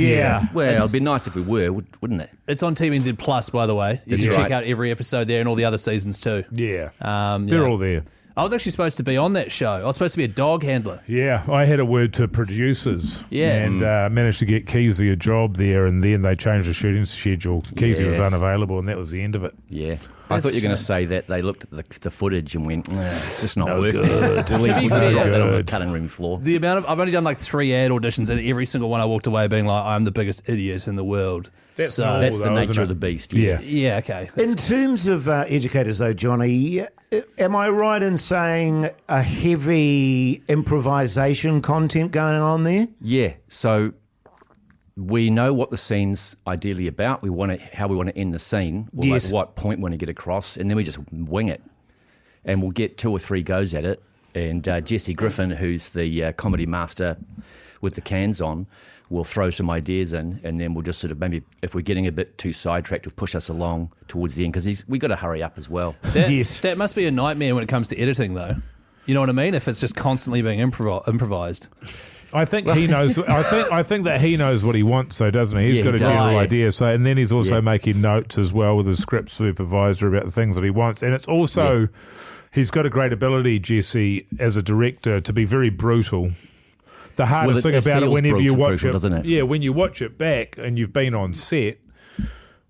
Well, it'd be nice if we were, wouldn't it? It's on TVNZ Plus, by the way. You can check out every episode there and all the other seasons too. Yeah, they're all there. I was actually supposed to be on that show. I was supposed to be a dog handler. Yeah, I had a word to producers and Mm. managed to get Keyzie a job there, and then they changed the shooting schedule. Keyzie was unavailable, and that was the end of it. Yeah. I thought you were going to say that they looked at the footage and went, it's just not working. To be fair, on the cutting room floor. The amount of I've only done like 3 ad auditions, and every single one I walked away being like, I'm the biggest idiot in the world. That's the nature of the beast. Yeah, okay. In terms of educators, though, Johnny, am I right in saying a heavy improvisation content going on there? Yeah. So we know what the scene's ideally about. We want how we want to end the scene. Like what point we want to get across, and then we just wing it. And we'll get 2 or 3 goes at it. And Jesse Griffin, who's the comedy master with the cans on, will throw some ideas in, and then we'll just sort of maybe, if we're getting a bit too sidetracked, will push us along towards the end, because we got to hurry up as well. That must be a nightmare when it comes to editing, though. You know what I mean? If it's just constantly being improvised. I think he knows. I think that he knows what he wants, so doesn't he? He's got a general idea. So, and then he's also making notes as well with his script supervisor about the things that he wants. And it's also he's got a great ability, Jesse, as a director, to be very brutal. The hardest thing about it, whenever you watch it, doesn't it? Yeah, when you watch it back and you've been on set,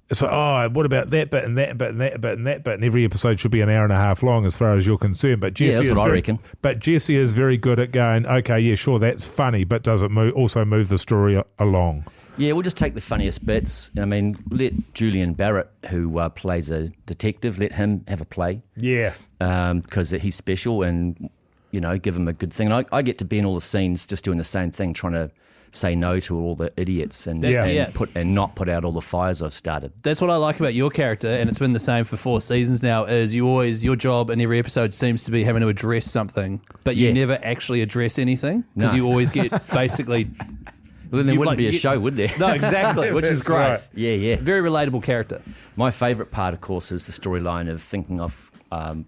It's like, oh, what about that bit and that bit and that bit and that bit? And every episode should be an hour and a half long as far as you're concerned. But Jesse that's what I reckon. But Jesse is very good at going, okay, yeah, sure, that's funny, but does it also move the story along? Yeah, we'll just take the funniest bits. I mean, let Julian Barrett, who plays a detective, let him have a play. Yeah. Because he's special and, give him a good thing. And I get to be in all the scenes just doing the same thing, trying to say no to all the idiots and not put out all the fires I've started. That's what I like about your character, and it's been the same for 4 seasons now, is your job in every episode seems to be having to address something, but you never actually address anything because you always get basically... Well, then there wouldn't be a show, would there? No, exactly, which is great. Right. Yeah. Very relatable character. My favourite part, of course, is the storyline of thinking of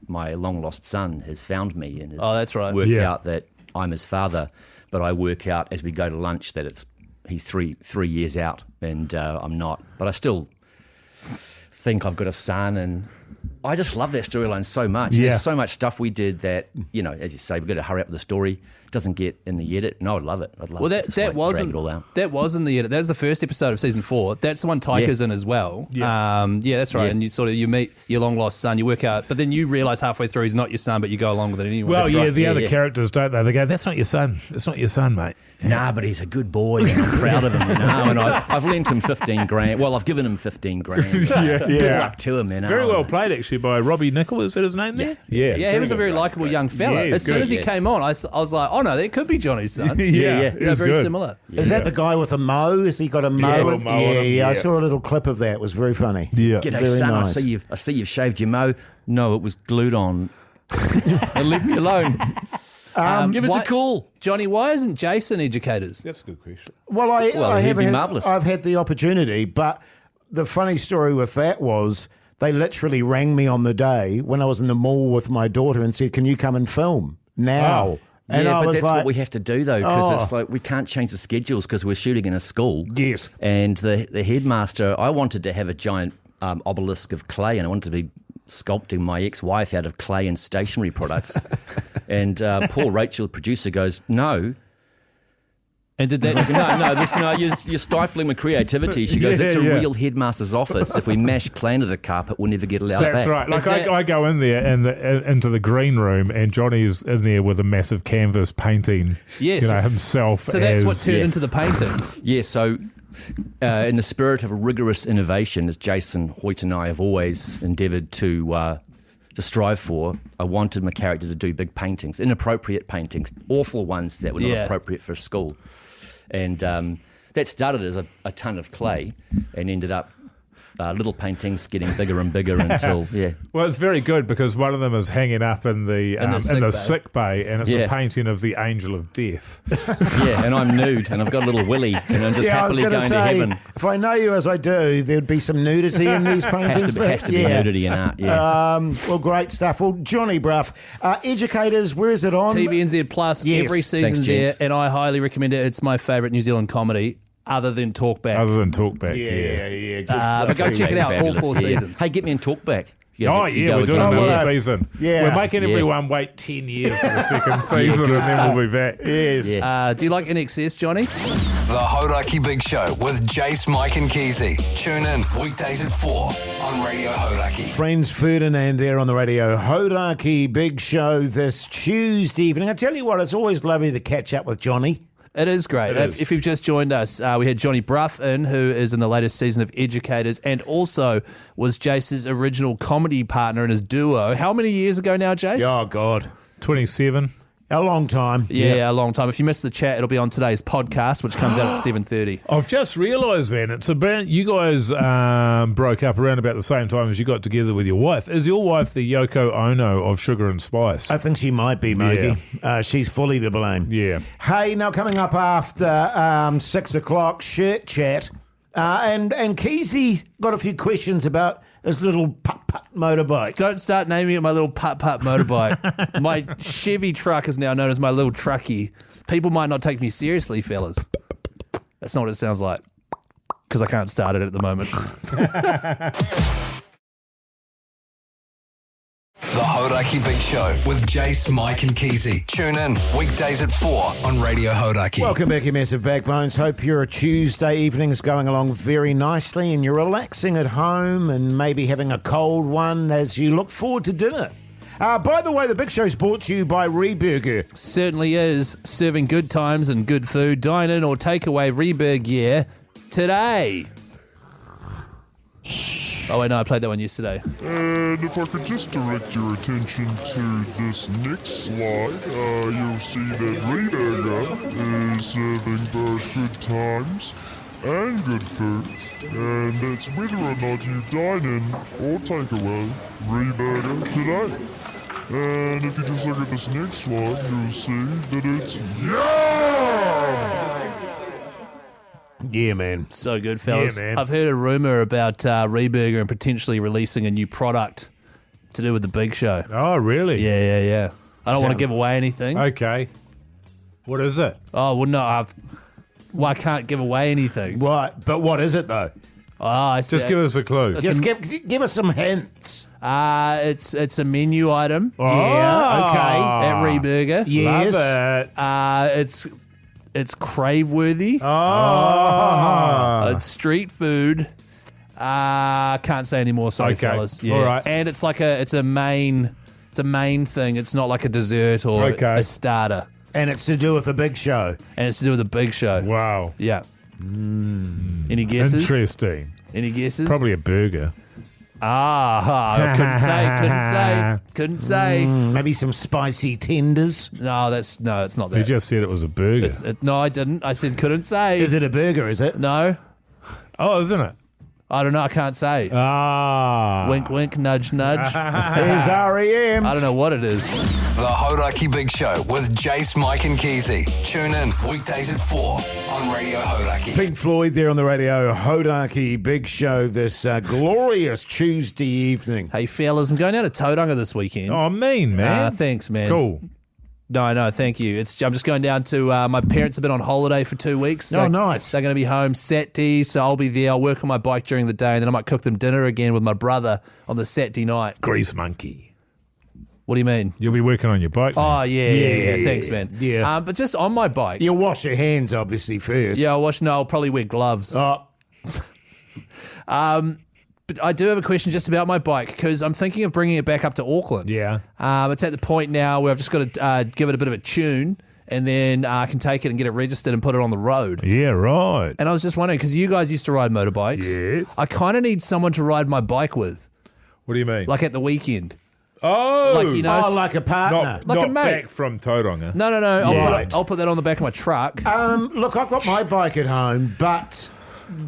my long-lost son has found me and has worked out that I'm his father, but I work out as we go to lunch that he's three years out and I'm not. But I still think I've got a son, and I just love that storyline so much. Yeah. There's so much stuff we did that, as you say, we've got to hurry up with the story. It doesn't get in the edit, and I would love it. I'd love to just, drag it all out. That was in the edit. That was the first episode of season 4. That's the one Taika's in as well. Yeah. That's right. Yeah. And you meet your long lost son. You work out, but then you realise halfway through he's not your son, but you go along with it anyway. Well, That's right. the other characters don't they? They go, "That's not your son. It's not your son, mate." Nah, but he's a good boy and I'm proud of him, And I've lent him 15 grand. Well, I've given him 15 grand. Good luck to him, Very well played, actually, by Robbie Nichol. Is that his name there? Yeah, he was a very likeable young fella. Yeah, as soon as he came on, I was like, oh no, that could be Johnny's son. Very similar. Is that the guy with a mow? Has he got a mow? Yeah, I saw a little clip of that. It was very funny. Yeah. G'day, very son. nice. I see you've shaved your mow. No, it was glued on. And leave me alone. Give us a call. Johnny, why isn't Jason Educators? That's a good question. Well, he'd be marvellous. I've had the opportunity, but the funny story with that was they literally rang me on the day when I was in the mall with my daughter and said, "Can you come and film now?" Oh. And yeah, I but was that's like, what we have to do, though, because it's like we can't change the schedules because we're shooting in a school. Yes. And the headmaster, I wanted to have a giant obelisk of clay, and I wanted to be sculpting my ex-wife out of clay and stationery products. And poor Rachel, the producer, goes, "No." And did that? No, you're stifling my creativity. She goes, "It's a real headmaster's office. If we mash clay into the carpet, we'll never get allowed back." That's right. Like I go in there into the green room, and Johnny's in there with a massive canvas painting. Yes. Himself. So that's what turned into the paintings. Yeah. So, in the spirit of a rigorous innovation, as Jason Hoyte and I have always endeavoured to strive for, I wanted my character to do big paintings, inappropriate paintings, awful ones that were not appropriate for school. And that started as a ton of clay and ended up little paintings getting bigger and bigger until, Well, it's very good because one of them is hanging up in the sick bay, and it's a painting of the angel of death. And I'm nude and I've got a little willy and I'm just happily going to heaven. If I know you as I do, there would be some nudity in these paintings. has to be nudity in art, well, great stuff. Well, Jonny Brugh, Educators, where is it on? TVNZ Plus, every season there, and I highly recommend it. It's my favourite New Zealand comedy. Other than Talkback. Yeah. But go check it out, all 4 seasons. Hey, get me in Talkback. We're doing another season. Yeah. We're making everyone wait 10 years for the second season, and then we'll be back. Yes. Do you like NXS, Johnny? The Hauraki Big Show with Jase, Mike and Keyzie. Tune in weekdays at 4 on Radio Hauraki. Friends Ferdinand there on the Radio Hauraki Big Show this Tuesday evening. I tell you what, it's always lovely to catch up with Johnny. It is great. If you've just joined us, we had Jonny Brugh in, who is in the latest season of Educators and also was Jase's original comedy partner in his duo. How many years ago now, Jase? Oh, God. 27. A long time. Yeah, a long time. If you missed the chat, it'll be on today's podcast, which comes out at 7:30. I've just realised, man, it's about you guys broke up around about the same time as you got together with your wife. Is your wife the Yoko Ono of Sugar and Spice? I think she might be, Mogey. She's fully to blame. Yeah. Hey, now coming up after 6 o'clock, Shirt Chat. And Keyzie got a few questions about his little putt-putt motorbike. Don't start naming it my little putt-putt motorbike. My Chevy truck is now known as my little truckie. People might not take me seriously, fellas. That's not what it sounds like, because I can't start it at the moment. The Hauraki Big Show with Jase, Mike and Keyzie. Tune in weekdays at 4 on Radio Hauraki. Welcome back, you massive backbones. Hope your Tuesday evening's going along very nicely and you're relaxing at home and maybe having a cold one as you look forward to dinner. By the way, the Big Show's brought to you by Reburger. Certainly is. Serving good times and good food. Dine in or take away Reburger today. Oh, wait, no, I played that one yesterday. And if I could just direct your attention to this next slide, you'll see that Reburger is serving both good times and good food. And that's whether or not you dine in or take away Reburger today. And if you just look at this next slide, you'll see that it's Yeah, man. So good, fellas. Yeah, man. I've heard a rumour about Reburger and potentially releasing a new product to do with the Big Show. Oh, really? Yeah. I don't want to give away anything. Okay. What is it? Oh, well, no, I can't give away anything. Right, but what is it, though? Oh, I Just give us a clue. Just give us some hints. It's a menu item Yeah, okay. at Reburger. Yes. Love it. It's crave-worthy. Oh. It's street food. Can't say any more, sorry, Okay. fellas. Yeah. All right. And it's a main thing. It's not like a dessert or Okay. a starter. And it's to do with the Big Show. And it's to do with the Big Show. Wow. Yeah. Any guesses? Interesting. Any guesses? Probably a burger. I couldn't say. Maybe some spicy tenders. No, it's not You that. just said it was a burger. No, I didn't. I said couldn't say. Is it a burger, is it? No, Oh, isn't it? I don't know. I can't say. Wink, wink, nudge, nudge. Here's REM. I don't know what it is. The Hauraki Big Show with Jase, Mike and Keyzie. Tune in weekdays at 4 on Radio Hauraki. Pink Floyd there on the Radio Hauraki Big Show this glorious Tuesday evening. Hey, fellas, I'm going down to Tauranga this weekend. Oh, mean, man. Thanks, man. Cool. No, thank you. I'm just going down to, my parents have been on holiday for 2 weeks. Oh, nice. They're going to be home Saturday, so I'll be there. I'll work on my bike during the day, and then I might cook them dinner again with my brother on the Saturday night. Grease monkey. What do you mean? You'll be working on your bike. Oh, yeah. Thanks, man. Yeah. But just on my bike. You'll wash your hands, obviously, first. Yeah, I'll probably wear gloves. Oh, But I do have a question just about my bike because I'm thinking of bringing it back up to Auckland. Yeah. It's at the point now where I've just got to give it a bit of a tune and then I can take it and get it registered and put it on the road. Yeah, right. And I was just wondering, because you guys used to ride motorbikes. Yes. I kind of need someone to ride my bike with, What do you mean? like at the weekend. oh, Like, you know, like a partner. not, like a not mate. back from Tauranga. No. Yeah. I'll put that on the back of my truck. Look, I've got my bike at home, but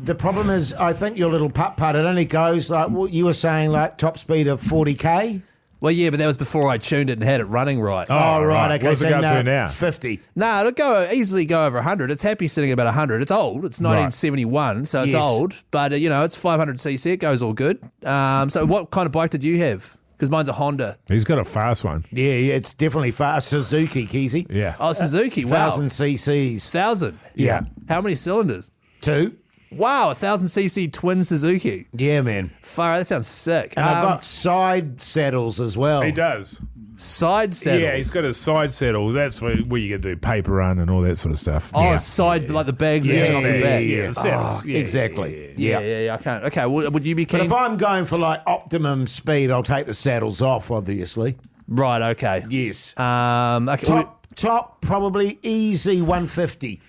the problem is I think your little putt-putt, it only goes like what you were saying, like top speed of 40k. Well, yeah, but that was before I tuned it and had it running right. Oh, right. Okay, What's so it go to now? 50. Nah, it'll easily go over 100. It's happy sitting about 100. It's old. It's 1971, so it's Yes. old. But, it's 500cc. It goes all good. So what kind of bike did you have? Because mine's a Honda. He's got a fast one. Yeah, it's definitely fast. Suzuki, Keyzie. Yeah. Oh, Suzuki. Wow. 1,000 cc's. 1,000. Yeah. How many cylinders? 2. Wow, 1,000cc twin Suzuki. Yeah, man. Fire, that sounds sick. And I've got side saddles as well. He does. Side saddles. Yeah, he's got his side saddles. That's where you can do paper run and all that sort of stuff. Oh, side, like the bags that hang off the back. the saddles. Yeah, exactly. Yeah, I can't. Okay, well, would you be But keen? if I'm going for like optimum speed, I'll take the saddles off, obviously. Right, okay. Yes. Okay. Top, probably easy 150.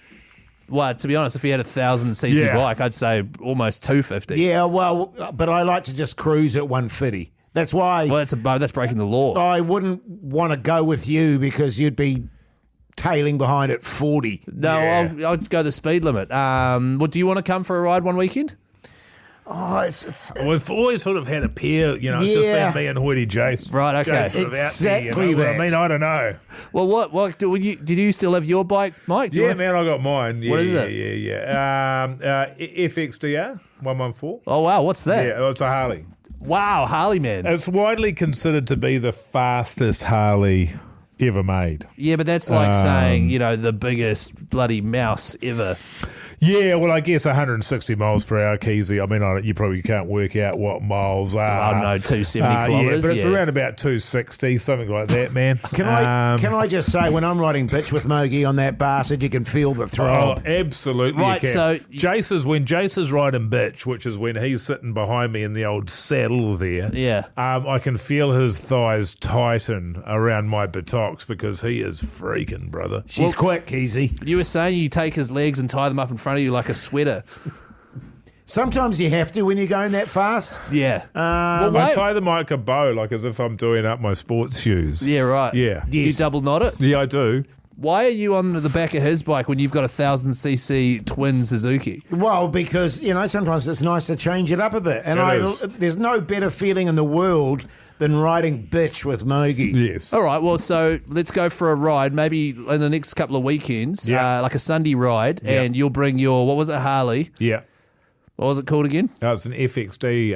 Well, to be honest, if he had a 1,000cc Yeah. bike, I'd say almost 250. Yeah, well, but I like to just cruise at 150. That's why Well, that's breaking the law. I wouldn't want to go with you because you'd be tailing behind at 40. No, I'll go the speed limit. Do you want to come for a ride one weekend? Oh, it's We've always sort of had a pair, it's just Yeah. been me and Hoyte Jase. Right, okay. Sort of out there, Exactly What I that. mean, I don't know. Well, what did you still have your bike, Mike? Do you Yeah, want- man, I got mine. Yeah, What is yeah, it? Yeah. FXDR 114. Oh, wow, what's that? Yeah, it's a Harley. Wow, Harley, man. It's widely considered to be the fastest Harley ever made. Yeah, but that's like saying, the biggest bloody mouse ever. Yeah, well, I guess 160 miles per hour, Keyzie. I mean, you probably can't work out what miles are. Oh, no, 270 Yeah, kilometres. but it's around about 260, something like that, man. Can I just say, when I'm riding bitch with Mogey on that bastard, you can feel the Oh, throb. absolutely. Right, you can. so- when Jase is riding bitch, which is when he's sitting behind me in the old saddle there, Yeah. I can feel his thighs tighten around my buttocks because he is freaking, brother. She's quick, Keyzie. You were saying you take his legs and tie them up in front of you like a sweater. Sometimes you have to when you're going that fast. Yeah. I tie them like a bow, like as if I'm doing up my sports shoes. Yeah, right. Yeah. Do you double knot it? Yeah, I do. Why are you on the back of his bike when you've got a 1,000cc twin Suzuki? Well, because, sometimes it's nice to change it up a bit. And It is. there's no better feeling in the world than riding bitch with Mogey. Yes. All right, well, so let's go for a ride, maybe in the next couple of weekends, Yeah. like a Sunday ride, Yeah. and you'll bring your, what was it, Harley? Yeah. What was it called again? It's an FXD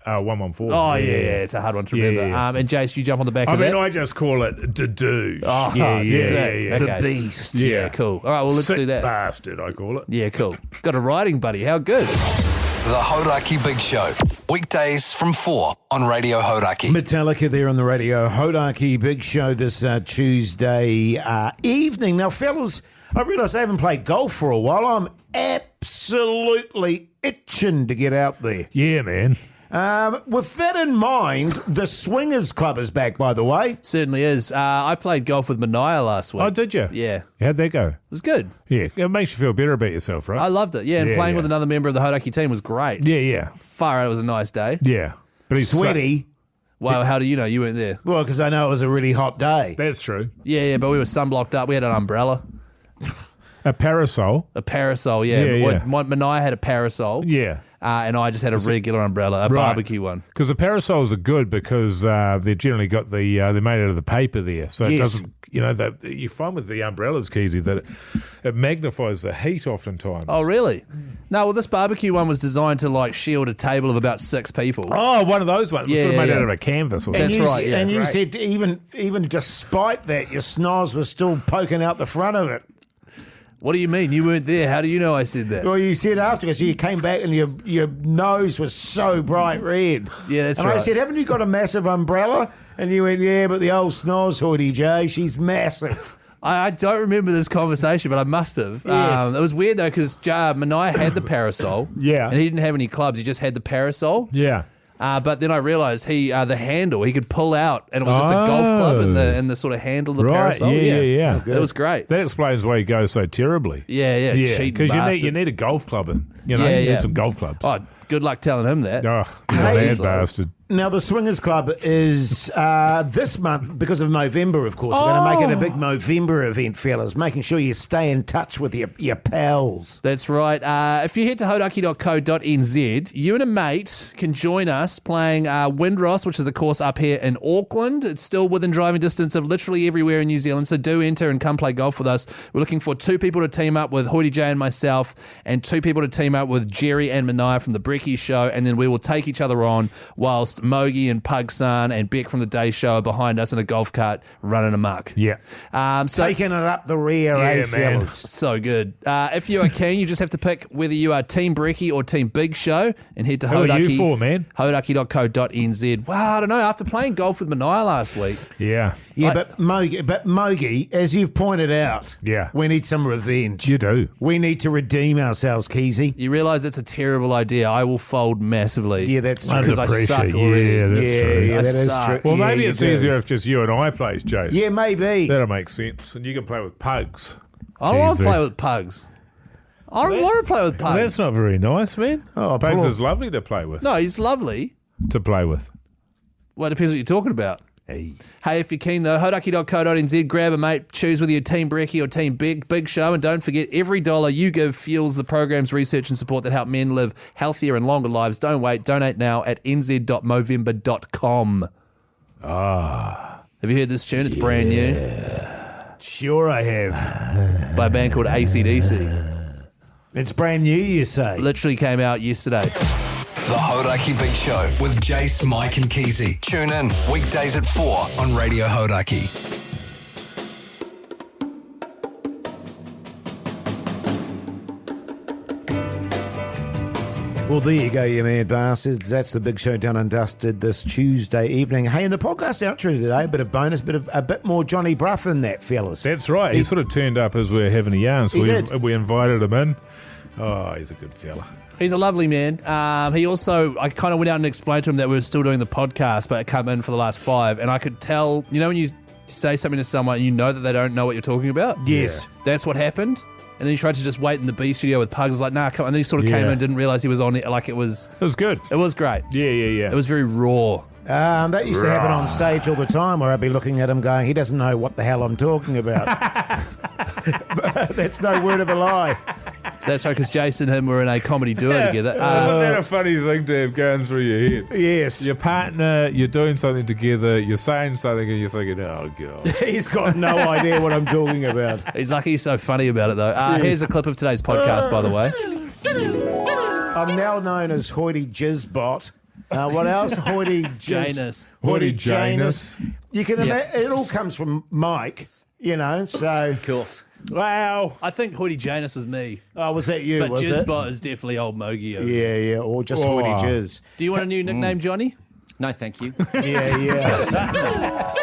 114. Oh, yeah, it's a hard one to remember. Yeah. And Jace, you jump on the back I of mean, that? I just call it do. Oh, Yeah, sick. yeah. The Okay. beast. Yeah, cool. All right, well, let's Sick do that. bastard, I call it. Yeah, cool. Got a riding buddy. How good. The Hauraki Big Show. Weekdays from 4 on Radio Hauraki. Metallica there on the Radio Hauraki Big Show this Tuesday evening. Now, fellas, I realise I haven't played golf for a while. I'm absolutely itching to get out there. Yeah, man. With that in mind, the Swingers Club is back, by the way. Certainly is. I played golf with Minogue last week. Oh, did you? Yeah. How'd that go? It was good. Yeah, it makes you feel better about yourself, right? I loved it. Yeah, and Yeah, playing yeah. with another member of the Hauraki team was great. Yeah. Far out, it was a nice day. Yeah. But he's Sweaty. Wow, how do you know? You weren't there. Well, because I know it was a really hot day. That's true. Yeah, but we were sunblocked up. We had an umbrella. A parasol. A parasol, yeah. Yeah, Minogue had a parasol. Yeah. And I just had a regular umbrella, a barbecue one. Because the parasols are good because they're generally got they're made out of the paper there, so it Yes. doesn't. You find with the umbrellas, Keyzie, that it magnifies the heat oftentimes. Oh, really? No, well, this barbecue one was designed to shield a table of about 6 people. Oh, one of those ones. Yeah, Sort of made yeah. out of a canvas or That's something. right, yeah. And you Great. said even despite that, your snars were still poking out the front of it. What do you mean? You weren't there. How do you know I said that? Well, you said afterwards you came back and your nose was so bright red. Yeah, that's and right. I said, haven't you got a massive umbrella? And you went, yeah, but the old snores hoodie, Jay, she's massive. I don't remember this conversation, but I must have. Yes. It was weird, though, because Minogue had the parasol. Yeah. And he didn't have any clubs. He just had the parasol. Yeah. But then I realised the handle he could pull out, and it was just a golf club in the sort of handle of the Right, parasol. yeah. It was great. That explains why he goes so terribly. Yeah, cheating because bastard. you need a golf club in. You Yeah, need some golf clubs. Oh, good luck telling him that. Oh, he's a Hey, bad bastard. Now, the Swingers Club is this month, because of November, of course. We're going to make it a big November event, fellas, making sure you stay in touch with your pals. That's right. If you head to hauraki.co.nz, you and a mate can join us playing Windross, which is a course up here in Auckland. It's still within driving distance of literally everywhere in New Zealand, so do enter and come play golf with us. We're looking for 2 people to team up with Hoyte J and myself, and 2 people to team up with Jerry and Minogue from the Brekkie Show, and then we will take each other on whilst Mogey and Pugsan and Beck from the Day Show are behind us in a golf cart running amok. Yeah. So Taking it up the rear, Yeah, man. fellas? so good. If you are keen, you just have to pick whether you are Team Brekkie or Team Big Show and head to Who are you for, man? hauraki.co.nz. Wow, I don't know. After playing golf with Minogue last week, Yeah. Yeah, but Mogey, as you've pointed out, Yeah. we need some revenge. You do. We need to redeem ourselves, Keyzie. you realise it's a terrible idea. I will fold massively. Yeah, that's true. Because I Under suck pressure. already. Yeah, that's true. Yeah, I that is suck. true. Well, Yeah, maybe you it's do. easier if just you and I play, Jace. Yeah, maybe. That'll make sense. And you can play with pugs. I don't want to Easy. play with pugs. I don't want to play with pugs. That's not very nice, man. Oh, pugs poor- is lovely to play with. No, he's lovely. To play with. Well, it depends what you're talking about. Hey. Hey, if you're keen though, hauraki.co.nz, grab a mate, choose whether you're Team Brekkie or Team Big Show, and don't forget, every dollar you give fuels the program's research and support that help men live healthier and longer lives. Don't wait, donate now at nz.movember.com. Have you heard this tune? It's brand new Sure I have. by a band called AC/DC. It's brand new, you say? Literally came out yesterday. The Hauraki Big Show with Jase, Mike and Keyzie. Tune in weekdays at 4 on Radio Hauraki. Well, there you go, you mad bastards. That's the big show done and dusted this Tuesday evening. Hey, in the podcast outro today, a bit of bonus, a bit more Jonny Brugh in that, fellas. That's right. He sort of turned up as we were having a yarn, so we invited him in. Oh, he's a good fella. He's a lovely man. He also, I kind of went out and explained to him that we were still doing the podcast, but it come in for the last 5, and I could tell, you know when you say something to someone, you know that they don't know what you're talking about? Yes. Yeah. That's what happened. And then he tried to just wait in the B studio with Pugs. Like, nah, come on. And then he sort of came in and didn't realise he was on it. Like, it was... It was good. It was great. Yeah. It was very raw. That used to happen on stage all the time where I'd be looking at him going, he doesn't know what the hell I'm talking about. But that's no word of a lie. That's right, because Jason and him were in a comedy duo together. Isn't that a funny thing to have going through your head? Yes. Your partner, you're doing something together, you're saying something, and you're thinking, oh, God. He's got no idea what I'm talking about. He's lucky he's so funny about it, though. Here's a clip of today's podcast, by the way. I'm now known as Hoyte Jizz Bot. What else? Hoyte Janus. Hoyte Janus. You can imagine, it all comes from Mike, you know, so... Of course. Wow. I think Hoyte Janus was me. Oh, was that you, but was it? But Jizzbot is definitely old Mogey. Yeah, or just Hoyte Jizz. Do you want a new nickname, Johnny? No, thank you. Yeah.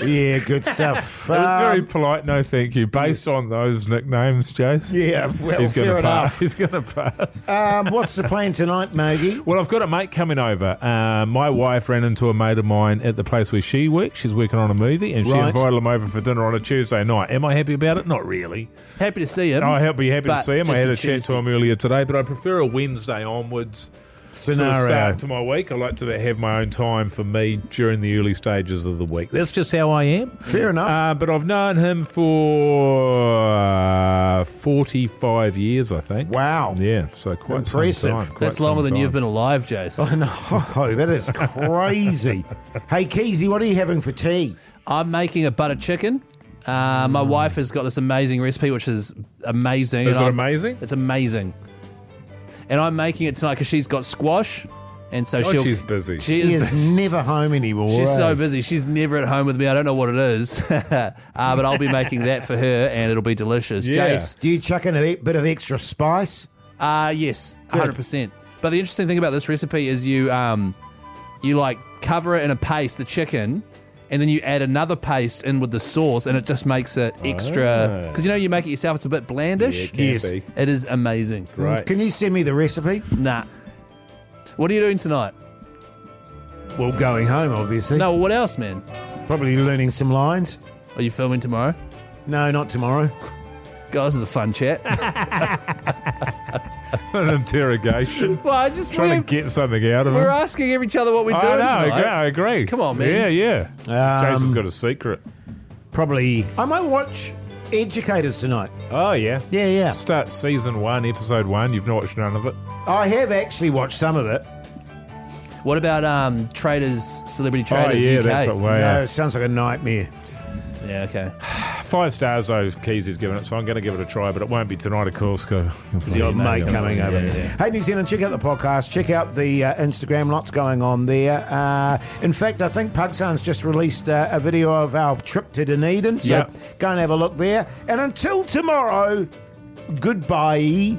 Yeah, good stuff. It was very polite, no thank you. Based on those nicknames, Jase. Yeah, well, he's fair enough. He's going to pass. What's the plan tonight, Mogey? Well, I've got a mate coming over. My wife ran into a mate of mine at the place where she works. She's working on a movie, and she invited him over for dinner on a Tuesday night. Am I happy about it? Not really. Happy to see him. I'll be happy to see him. I had a chat Tuesday to him earlier today, but I prefer a Wednesday onwards scenario. Sort of start to my week. I like to have my own time for me during the early stages of the week. That's just how I am. Fair enough. But I've known him for 45 years, I think. Wow. Yeah, so quite impressive. some time. That's longer than you've been alive, Jase. I know. That is crazy. Hey, Keyzie, what are you having for tea? I'm making a butter chicken. My wife has got this amazing recipe, which is amazing. Is it amazing? It's amazing. And I'm making it tonight because she's got squash, and so she's busy. She is never home anymore. She's so busy. She's never at home with me. I don't know what it is, but I'll be making that for her, and it'll be delicious. Yeah. Jase, do you chuck in a bit of extra spice? Yes, 100%. But the interesting thing about this recipe is you like cover it in a paste, the chicken, and then you add another paste in with the sauce, and it just makes it extra. Because you make it yourself, it's a bit blandish. Yeah, it can be. It is amazing. Right. Can you send me the recipe? Nah. What are you doing tonight? Well, going home, obviously. No, what else, man? Probably learning some lines. Are you filming tomorrow? No, not tomorrow. God, this is a fun chat. An interrogation. Well, I just trying to get something out of him. We're asking each other what we're doing tonight. I agree. Come on, man. Yeah. Jason's got a secret. Probably. I might watch Educators tonight. Oh, yeah. Yeah. Start season 1, episode 1. You've not watched none of it? I have actually watched some of it. What about Celebrity Traders? Oh, yeah, UK? that's what way. No, it sounds like a nightmare. Yeah, okay. 5 stars, though, Keyzie's given it, so I'm going to give it a try, but it won't be tonight, of course, because your mate coming over. Yeah. Hey, New Zealand, check out the podcast. Check out the Instagram. Lots going on there. In fact, I think Pugsan's just released a video of our trip to Dunedin, so go and have a look there. And until tomorrow, goodbye.